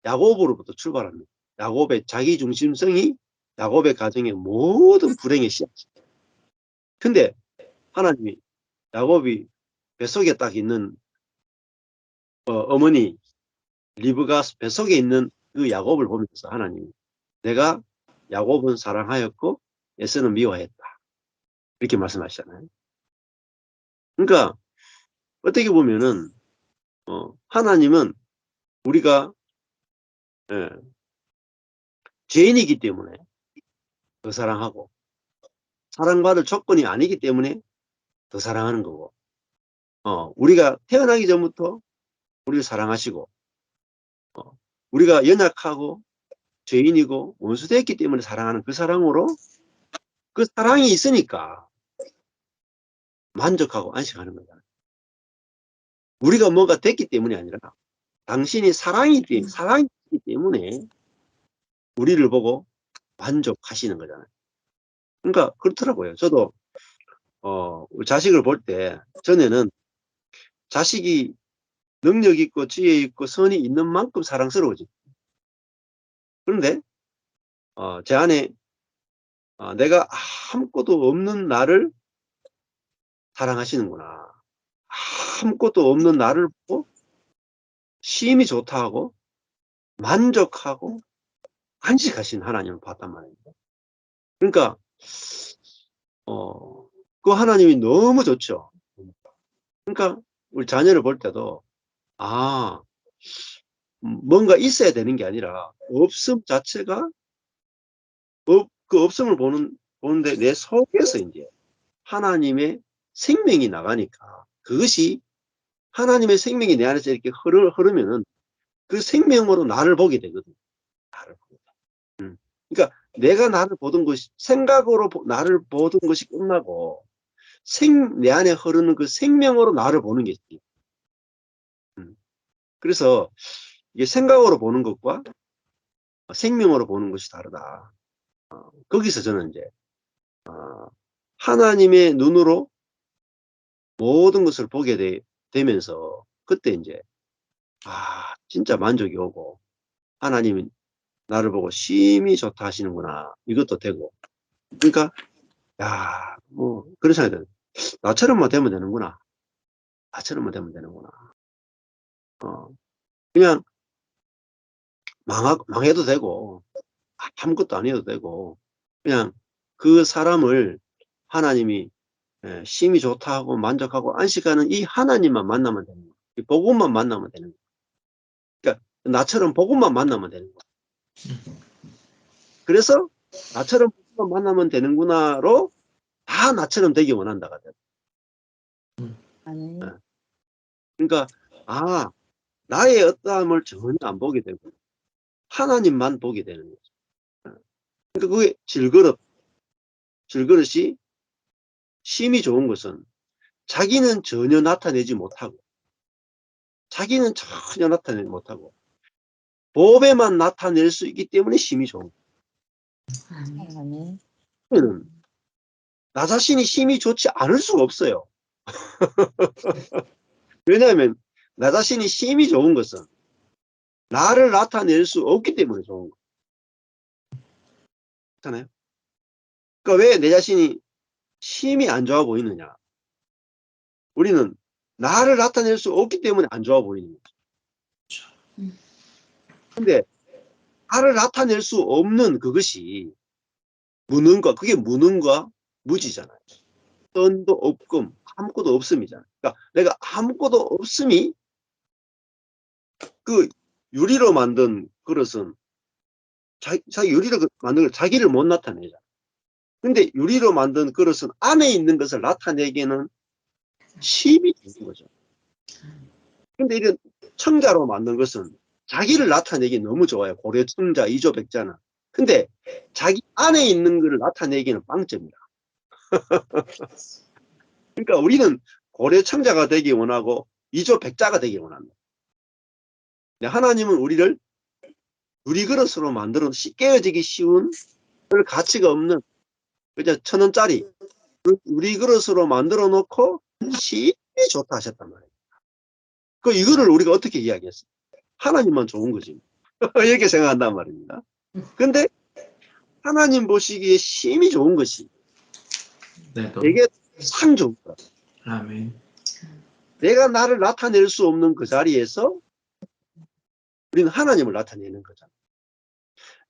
야곱으로부터 출발합니다. 야곱의 자기중심성이 야곱의 가정의 모든 불행의 씨앗입니다. 근데 하나님이 야곱이 뱃속에 딱 있는 어머니 리브가 뱃속에 있는 그 야곱을 보면서 하나님이 내가 야곱은 사랑하였고 에서는 미워했다. 이렇게 말씀하시잖아요. 그러니까 어떻게 보면은 하나님은 우리가 죄인이기 때문에 더 사랑하고 사랑받을 조건이 아니기 때문에 더 사랑하는 거고 우리가 태어나기 전부터 우리를 사랑하시고 우리가 연약하고 죄인이고 원수됐기 때문에 사랑하는 그 사랑으로 그 사랑이 있으니까 만족하고 안식하는 거잖아요. 우리가 뭐가 됐기 때문이 아니라 당신이 사랑이기 때문에 우리를 보고 만족하시는 거잖아요. 그러니까 그렇더라고요. 저도 자식을 볼 때 전에는 자식이 능력 있고 지혜 있고 선이 있는 만큼 사랑스러워지. 그런데 제 안에 내가 아무것도 없는 나를 사랑하시는구나. 아무것도 없는 나를 보고 쉼이 좋다 하고 만족하고 안식하신 하나님을 봤단 말입니다. 그러니까 그 하나님이 너무 좋죠. 그러니까 우리 자녀를 볼 때도 뭔가 있어야 되는 게 아니라 없음 자체가 그 없음을 보는데 내 속에서 이제 하나님의 생명이 나가니까 그것이 하나님의 생명이 내 안에서 이렇게 흐르면은 그 생명으로 나를 보게 되거든. 나를 보게 돼. 그러니까 내가 나를 보던 것이 생각으로 나를 보던 것이 끝나고 내 안에 흐르는 그 생명으로 나를 보는 게 있지. 그래서 이게 생각으로 보는 것과 생명으로 보는 것이 다르다. 거기서 저는 이제 하나님의 눈으로 모든 것을 보게 되면서 그때 이제 진짜 만족이 오고 하나님이 나를 보고 쉼이 좋다 하시는구나 이것도 되고 그러니까 뭐 그런 생각이 들어요. 나처럼만 되면 되는구나. 나처럼만 되면 되는구나. 그냥 망해도 되고 아무것도 안 해도 되고 그냥 그 사람을 하나님이 쉼이 좋다 하고 만족하고 안식하는 이 하나님만 만나면 되는 거예요. 이 복음만 만나면 되는 거예요. 그러니까 나처럼 복음만 만나면 되는 거예요. 그래서 나처럼 복음만 만나면 되는구나로 다 나처럼 되기 원한다가 돼요. 그러니까 나의 어떠함을 전혀 안 보게 되고 하나님만 보게 되는 거죠. 그러니까 그게 질그릇이 쉼이 좋은 것은 자기는 전혀 나타내지 못하고 자기는 전혀 나타내지 못하고 법에만 나타낼 수 있기 때문에 쉼이 좋은 거예요. 그러면 나 자신이 쉼이 좋지 않을 수가 없어요. 왜냐하면 나 자신이 쉼이 좋은 것은 나를 나타낼 수 없기 때문에 좋은 거. 그렇잖아요. 그러니까 왜 내 자신이 힘이 안 좋아 보이느냐? 우리는 나를 나타낼 수 없기 때문에 안 좋아 보이는 거죠. 근데 나를 나타낼 수 없는 그것이 무능과, 그게 무능과 무지잖아요. 선도 없금, 아무것도 없음이잖아요. 그러니까 내가 아무것도 없음이, 그 유리로 만든 그릇은 자기 유리로 만든 걸 자기를 못 나타내잖아요. 근데 유리로 만든 그릇은 안에 있는 것을 나타내기에는 힘이 드는 거죠. 근데 이런 청자로 만든 것은 자기를 나타내기 너무 좋아요. 고려 청자, 이조 백자는. 근데 자기 안에 있는 것을 나타내기는 빵점이다. 그러니까 우리는 고려 청자가 되기 원하고 이조 백자가 되기 원합니다. 하나님은 우리를 유리그릇으로 만들어 깨어지기 쉬운, 별 가치가 없는 그냥 1,000원짜리 유리그릇으로 만들어 놓고 힘이 좋다 하셨단 말이에요. 이거를 우리가 어떻게 이야기했어요? 하나님만 좋은 거지. 이렇게 생각한단 말입니다. 근데 하나님 보시기에 힘이 좋은 것이 되게 상 좋은 거야.
아멘.
내가 나를 나타낼 수 없는 그 자리에서 우리는 하나님을 나타내는 거잖아.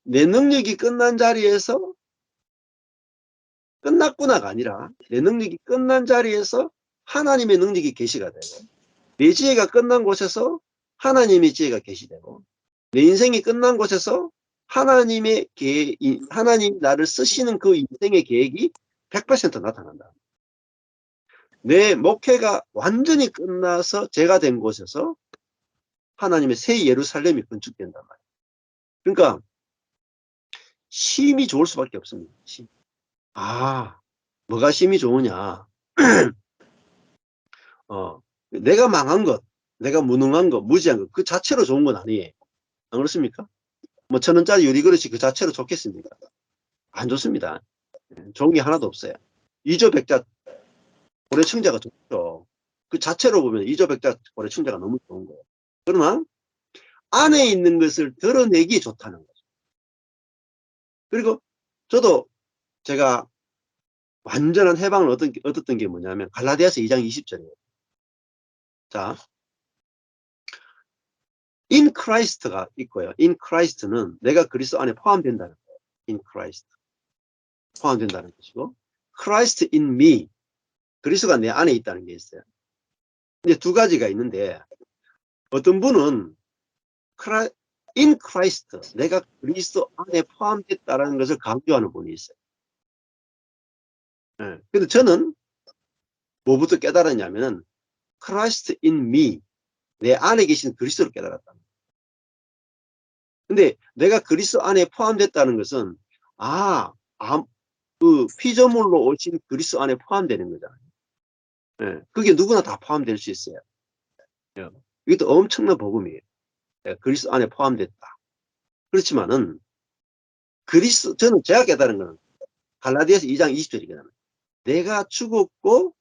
내 능력이 끝난 자리에서 끝났구나가 아니라 내 능력이 끝난 자리에서 하나님의 능력이 계시가 되고, 내 지혜가 끝난 곳에서 하나님의 지혜가 계시되고, 내 인생이 끝난 곳에서 하나님이 나를 쓰시는 그 인생의 계획이 100% 나타난다. 내 목회가 완전히 끝나서 제가 된 곳에서 하나님의 새 예루살렘이 건축된단 말이에요. 그러니까 힘이 좋을 수밖에 없습니다. 힘. 뭐가 힘이 좋으냐? 내가 망한 것, 내가 무능한 것, 무지한 것, 그 자체로 좋은 건 아니에요. 안 그렇습니까? 뭐 1,000원짜리 유리그릇이 그 자체로 좋겠습니까? 안 좋습니다. 좋은 게 하나도 없어요. 이조 백자 고려청자가 좋죠. 그 자체로 보면 이조 백자 고려청자가 너무 좋은 거예요. 그러나 안에 있는 것을 드러내기 좋다는 거죠. 그리고 저도 제가 완전한 해방을 얻었던 게 뭐냐면 갈라디아서 2장 20절이에요. 자, in Christ가 있고요. in Christ는 내가 그리스도 안에 포함된다는 거예요. in Christ. 포함된다는 것이고, Christ in me. 그리스도가 내 안에 있다는 게 있어요. 이제 두 가지가 있는데, 어떤 분은 in Christ, 내가 그리스도 안에 포함됐다는 것을 강조하는 분이 있어요. 근데 저는 뭐부터 깨달았냐면은 Christ in me, 내 안에 계신 그리스도를 깨달았다. 근데 내가 그리스도 안에 포함됐다는 것은 그 피조물로 오신 그리스도 안에 포함되는 거잖아요. 그게 누구나 다 포함될 수 있어요. 이것도 엄청난 복음이에요. 내가 그리스도 안에 포함됐다. 그렇지만은 저는 제가 깨달은 거는 갈라디아서 2장 20절이거든요. 내가 죽었고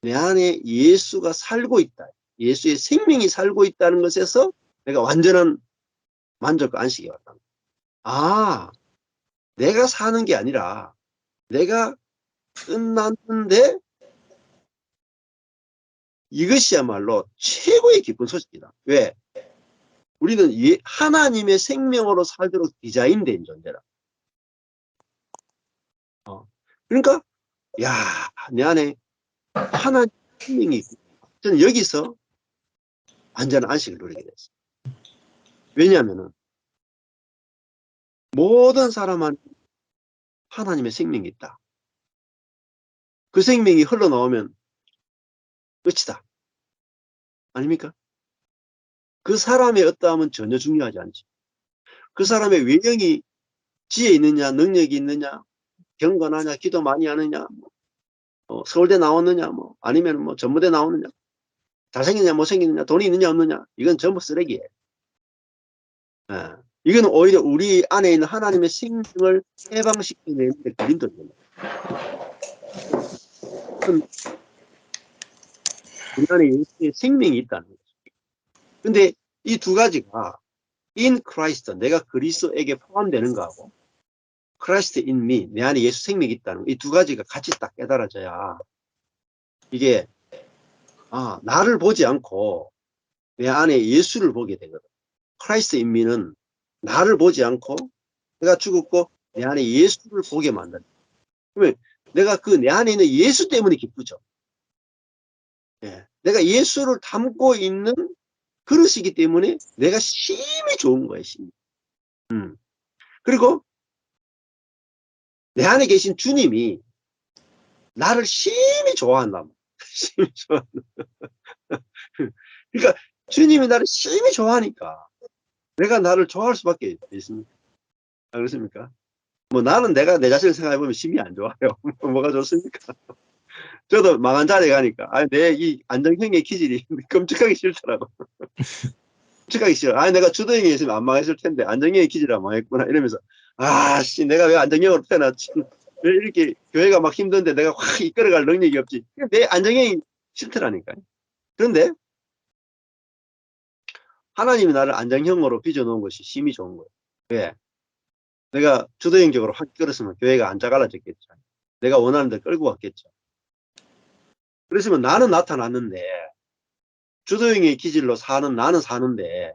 내 안에 예수가 살고 있다. 예수의 생명이 살고 있다는 것에서 내가 완전한 만족과 안식이 왔다. 내가 사는 게 아니라 내가 끝났는데 이것이야말로 최고의 기쁜 소식이다. 왜? 우리는 하나님의 생명으로 살도록 디자인된 존재라. 그러니까 내 안에 하나님의 생명이 있고, 저는 여기서 완전한 안식을 누리게 됐어요. 왜냐하면 모든 사람은 하나님의 생명이 있다. 그 생명이 흘러나오면 끝이다. 아닙니까? 그 사람의 어떠함은 전혀 중요하지 않죠. 그 사람의 외형이 지혜 있느냐, 능력이 있느냐, 경건하냐, 기도 많이 하느냐, 서울대 나왔느냐, 아니면 전무대 나오느냐, 잘생기느냐, 못생기느냐, 돈이 있느냐, 없느냐, 이건 전부 쓰레기예요. 이건 오히려 우리 안에 있는 하나님의 생명을 해방시키는 데 그림돌입니다. 우리 안에 예수의 생명이 있다는 거죠. 근데 이 두 가지가 in Christ, 내가 그리스도에게 포함되는 거하고 Christ in me, 내 안에 예수 생명이 있다는 이 두 가지가 같이 딱 깨달아져야 이게 나를 보지 않고 내 안에 예수를 보게 되거든. Christ in me는 나를 보지 않고 내가 죽었고 내 안에 예수를 보게 만든다. 그러면 내가 그 내 안에 있는 예수 때문에 기쁘죠. 예. 내가 예수를 담고 있는 그릇이기 때문에 내가 심히 좋은 거예요. 심히. 그리고 내 안에 계신 주님이 나를 심히 좋아한다. 심히 좋아한다. 그러니까 주님이 나를 심히 좋아하니까 내가 나를 좋아할 수밖에 있습니까? 안 그렇습니까? 뭐 나는 내가 내 자신을 생각해보면 심히 안 좋아요. 뭐가 좋습니까? 저도 망한 자리에 가니까 내 이 안정형의 기질이 끔찍하게 싫더라고. 끔찍하게 싫어. 내가 주도형에 있으면 안 망했을 텐데 안정형의 기질이라 망했구나 이러면서 아씨 내가 왜 안정형으로 태어났지? 왜 이렇게 교회가 막 힘든데 내가 확 이끌어갈 능력이 없지? 내 안정형이 싫더라니까요. 그런데 하나님이 나를 안정형으로 빚어놓은 것이 심히 좋은 거예요. 왜? 내가 주도형적으로 확 끌었으면 교회가 안 자갈라졌겠죠. 내가 원하는 데 끌고 왔겠죠. 그랬으면 나는 나타났는데 주도형의 기질로 사는 나는 사는데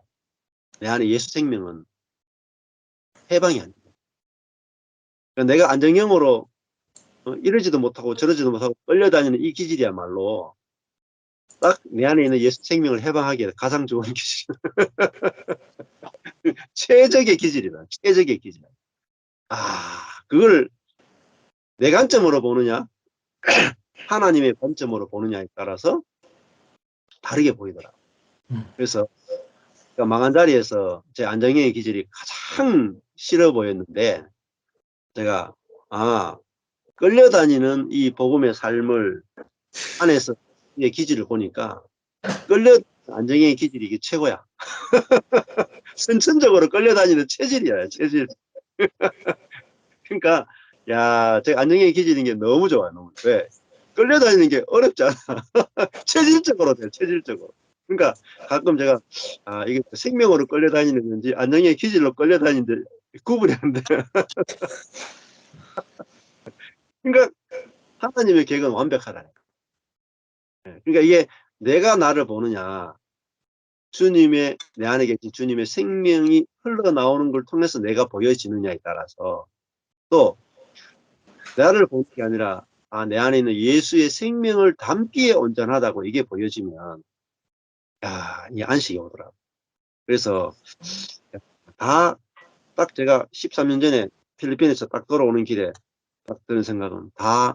내 안에 예수 생명은 해방이 안 돼요. 그러니까 내가 안정형으로 이러지도 못하고 저러지도 못하고 끌려다니는 이 기질이야말로 딱 내 안에 있는 예수 생명을 해방하기에 가장 좋은 기질. 최적의 기질이다. 최적의 기질. 그걸 내 관점으로 보느냐 하나님의 관점으로 보느냐에 따라서 다르게 보이더라. 그래서 망한 자리에서 제 안정형의 기질이 가장 싫어 보였는데 제가 끌려다니는 이 복음의 삶을 안에서 이 기질을 보니까 안정형의 기질이 이게 최고야. 선천적으로 끌려다니는 체질이야, 체질. 그러니까 제가 안정형의 기질인 게 너무 좋아요. 너무. 왜? 끌려다니는 게 어렵잖아. 체질적으로 돼, 체질적으로. 그러니까 가끔 제가 이게 생명으로 끌려다니는 건지 안정형의 기질로 끌려다니는데 구분이 안 돼. 그러니까 하나님의 계획은 완벽하다. 그러니까 이게 내가 나를 보느냐 주님의 내 안에 계신 주님의 생명이 흘러나오는 걸 통해서 내가 보여지느냐에 따라서 또 나를 보는 게 아니라 내 안에 있는 예수의 생명을 담기에 온전하다고 이게 보여지면 이 안식이 오더라고요. 그래서 딱 제가 13년 전에 필리핀에서 딱 돌아오는 길에 딱 드는 생각은 다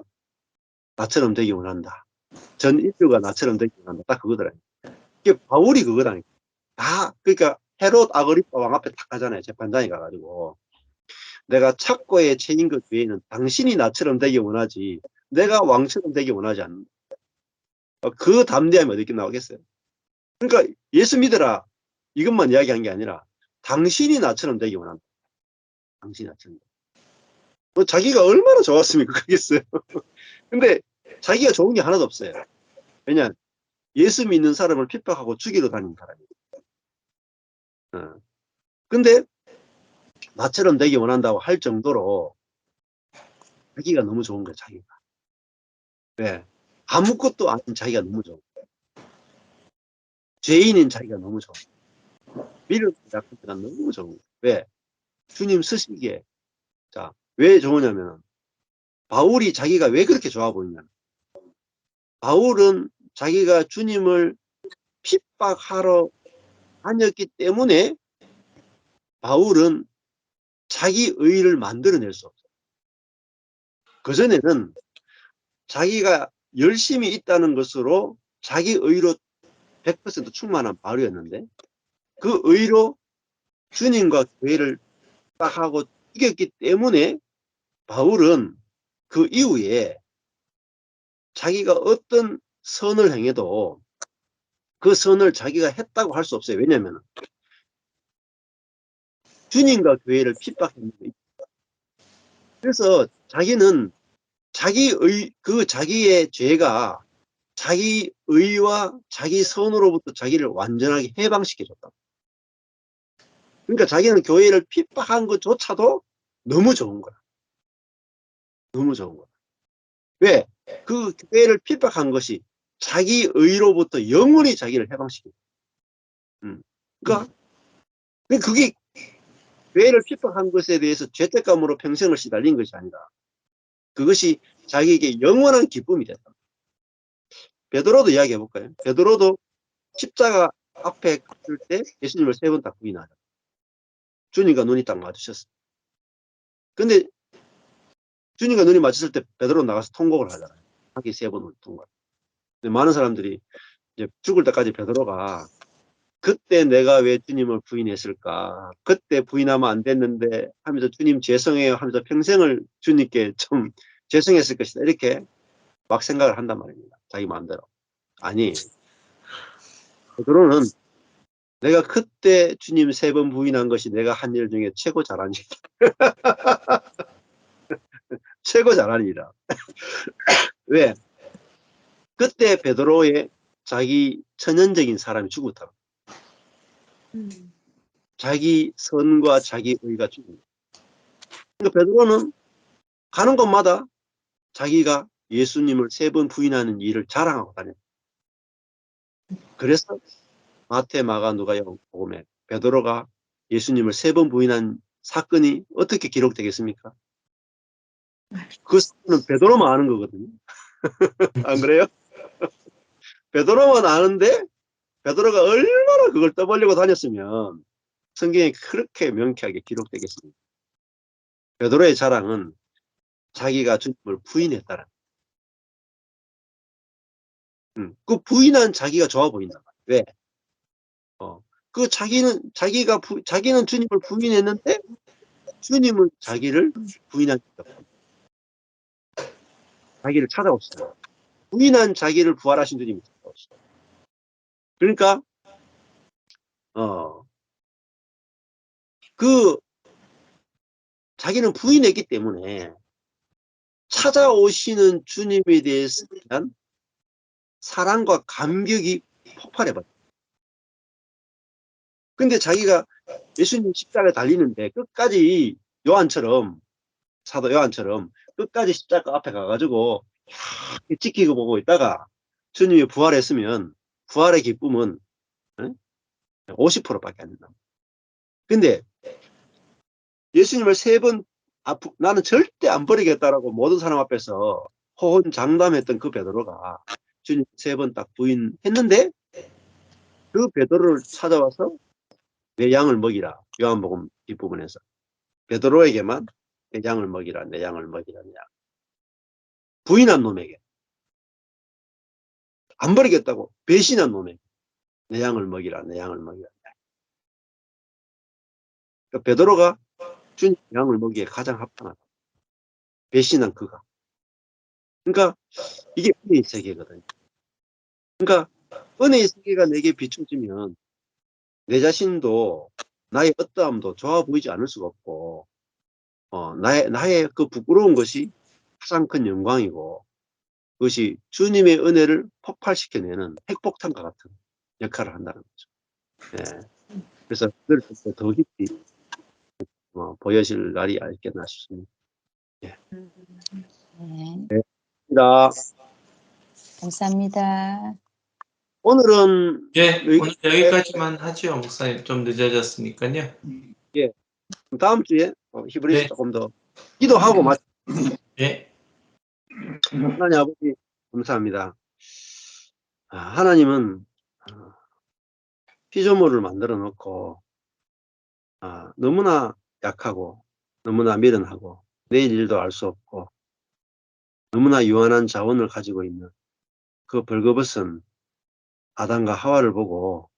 나처럼 되기 원한다. 전 인류가 나처럼 되기 원한다. 딱 그거더라고요. 이게 바울이 그거다니까. 그러니까 헤롯 아그리파 왕 앞에 딱 가잖아요. 재판장에 가가지고 내가 착고에 채인 것 외에는 당신이 나처럼 되기 원하지 내가 왕처럼 되기 원하지 않는다. 그 담대함이 어떻게 나오겠어요? 그러니까 예수 믿어라 이것만 이야기한 게 아니라 당신이 나처럼 되기 원한다. 당신이 나처럼. 자기가 얼마나 좋았으면 그러겠어요. 근데 자기가 좋은 게 하나도 없어요. 왜냐 예수 믿는 사람을 핍박하고 죽이러 다니는 사람이에요. 근데 나처럼 되기 원한다고 할 정도로 자기가 너무 좋은 거예요. 자기가. 왜? 아무것도 아닌 자기가 너무 좋은 거예요. 죄인인 자기가 너무 좋은 거예요. 미련한 자기가 너무 좋은 거예요. 왜? 주님 쓰시기에. 자, 왜 좋으냐면 바울이 자기가 왜 그렇게 좋아 보이냐. 바울은 자기가 주님을 핍박하러 다녔기 때문에 바울은 자기 의를 만들어낼 수 없어요. 그전에는 자기가 열심히 있다는 것으로 자기 의로 100% 충만한 바울이었는데 그 의로 주님과 교회를 딱 하고 죽였기 때문에 바울은 그 이후에 자기가 어떤 선을 행해도 그 선을 자기가 했다고 할 수 없어요. 왜냐하면 주님과 교회를 핍박했는데 그래서 자기는 자기의 죄가 자기 의와 자기 선으로부터 자기를 완전하게 해방시켜줬다. 그러니까 자기는 교회를 핍박한 것조차도 너무 좋은 거야. 너무 좋은 거야. 왜? 그 교회를 핍박한 것이 자기 의로부터 영원히 자기를 해방시켜. 그러니까 그게 교회를 핍박한 것에 대해서 죄책감으로 평생을 시달린 것이 아니라 그것이 자기에게 영원한 기쁨이 됐다. 베드로도 이야기해 볼까요? 베드로도 십자가 앞에 갔을 때 예수님을 3번 딱 부인하죠. 주님과 눈이 딱 마주쳤어요. 근데 주님과 눈이 마주쳤을 때 베드로 나가서 통곡을 하잖아요. 자기 3번 통곡. 근데 많은 사람들이 이제 죽을 때까지 베드로가 그때 내가 왜 주님을 부인했을까? 그때 부인하면 안 됐는데 하면서 주님 죄송해요 하면서 평생을 주님께 좀 죄송했을 것이다. 이렇게 막 생각을 한단 말입니다. 자기 마음대로. 아니, 베드로는 내가 그때 주님 3번 부인한 것이 내가 한 일 중에 최고 잘한 일이다. 최고 잘한 일이다. 왜? 그때 베드로의 자기 천연적인 사람이 죽었다. 자기 선과 자기 의가 죽은. 그러니까 베드로는 가는 곳마다 자기가 예수님을 3번 부인하는 일을 자랑하고 다녔다. 그래서 마태, 마가, 누가 복음에 베드로가 예수님을 3번 부인한 사건이 어떻게 기록되겠습니까? 그 사건은 베드로만 아는 거거든요. 안 그래요? 베드로만 아는데 베드로가 얼마나 그걸 떠벌리고 다녔으면 성경에 그렇게 명쾌하게 기록되겠습니까? 베드로의 자랑은 자기가 주님을 부인했다는. 그 부인한 자기가 좋아 보인다. 왜? 그 자기는 주님을 부인했는데 주님은 자기를 부인한 적이 없다. 자기를 찾아오시다. 부인한 자기를 부활하신 주님이 찾아오시다. 그러니까 그 자기는 부인했기 때문에 찾아오시는 주님에 대한 사랑과 감격이 폭발해버려. 근데 자기가 예수님 십자가에 달리는데 끝까지 사도 요한처럼 끝까지 십자가 앞에 가가지고 이렇게 지키고 보고 있다가 주님이 부활했으면 부활의 기쁨은 50%밖에 안 된다. 근데 예수님을 3번 나는 절대 안 버리겠다라고 모든 사람 앞에서 호언장담했던 그 베드로가 주님 3번 딱 부인했는데 그 베드로를 찾아와서 내 양을 먹이라. 요한복음 뒷부분에서 베드로에게만 내 양을 먹이라, 내 양을 먹이라. 부인한 놈에게 안 버리겠다고 배신한 놈에게 내 양을 먹이라, 내 양을 먹이라. 그러니까 베드로가 주님 양을 먹이에 가장 합당하다. 배신한 그가. 그러니까 이게 은혜의 세계거든요. 그러니까 은혜의 세계가 내게 비춰지면 내 자신도 나의 어떠함도 좋아 보이지 않을 수가 없고 나의 그 부끄러운 것이 가장 큰 영광이고 그것이 주님의 은혜를 폭발시켜내는 핵폭탄과 같은 역할을 한다는 거죠. 예. 그래서 그걸 더 깊이 보여질 날이 알겠나 싶습니다. 예.
네,
자,
감사합니다.
오늘은
예, 오늘 여기까지만 하죠. 목사님 좀 늦어졌으니까요.
예, 다음 주에 히브리서
네.
조금 더 기도하고 마치.
예.
하나님 아버지 감사합니다. 하나님은 피조물을 만들어 놓고 너무나 약하고 너무나 미련하고 내일 일도 알 수 없고 너무나 유한한 자원을 가지고 있는 그 벌거벗은 아담과 하와를 보고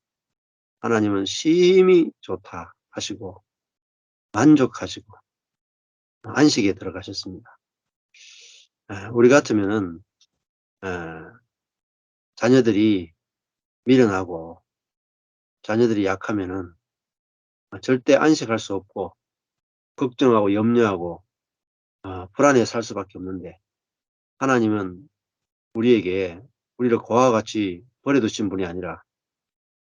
하나님은 심히 좋다 하시고 만족하시고 안식에 들어가셨습니다. 우리 같으면은 자녀들이 미련하고 자녀들이 약하면은 절대 안식할 수 없고 걱정하고 염려하고 불안해 살 수밖에 없는데 하나님은 우리를 고아와 같이 버려두신 분이 아니라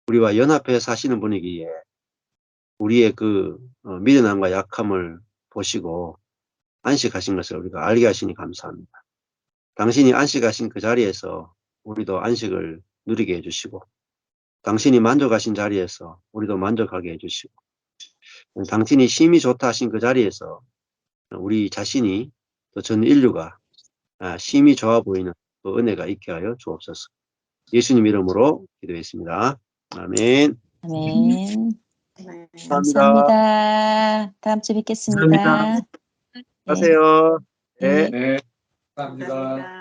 우리와 연합해 사시는 분이기에 우리의 그 미련함과 약함을 보시고 안식하신 것을 우리가 알게 하시니 감사합니다. 당신이 안식하신 그 자리에서 우리도 안식을 누리게 해주시고, 당신이 만족하신 자리에서 우리도 만족하게 해주시고, 당신이 심히 좋다 하신 그 자리에서 우리 자신이 또 전 인류가 심히 좋아 보이는 그 은혜가 있게 하여 주옵소서. 예수님 이름으로 기도했습니다. 아멘.
아멘.
네.
감사합니다. 다음 주에 뵙겠습니다.
감사합니다. 가세요. 네.
네, 감사합니다.
감사합니다.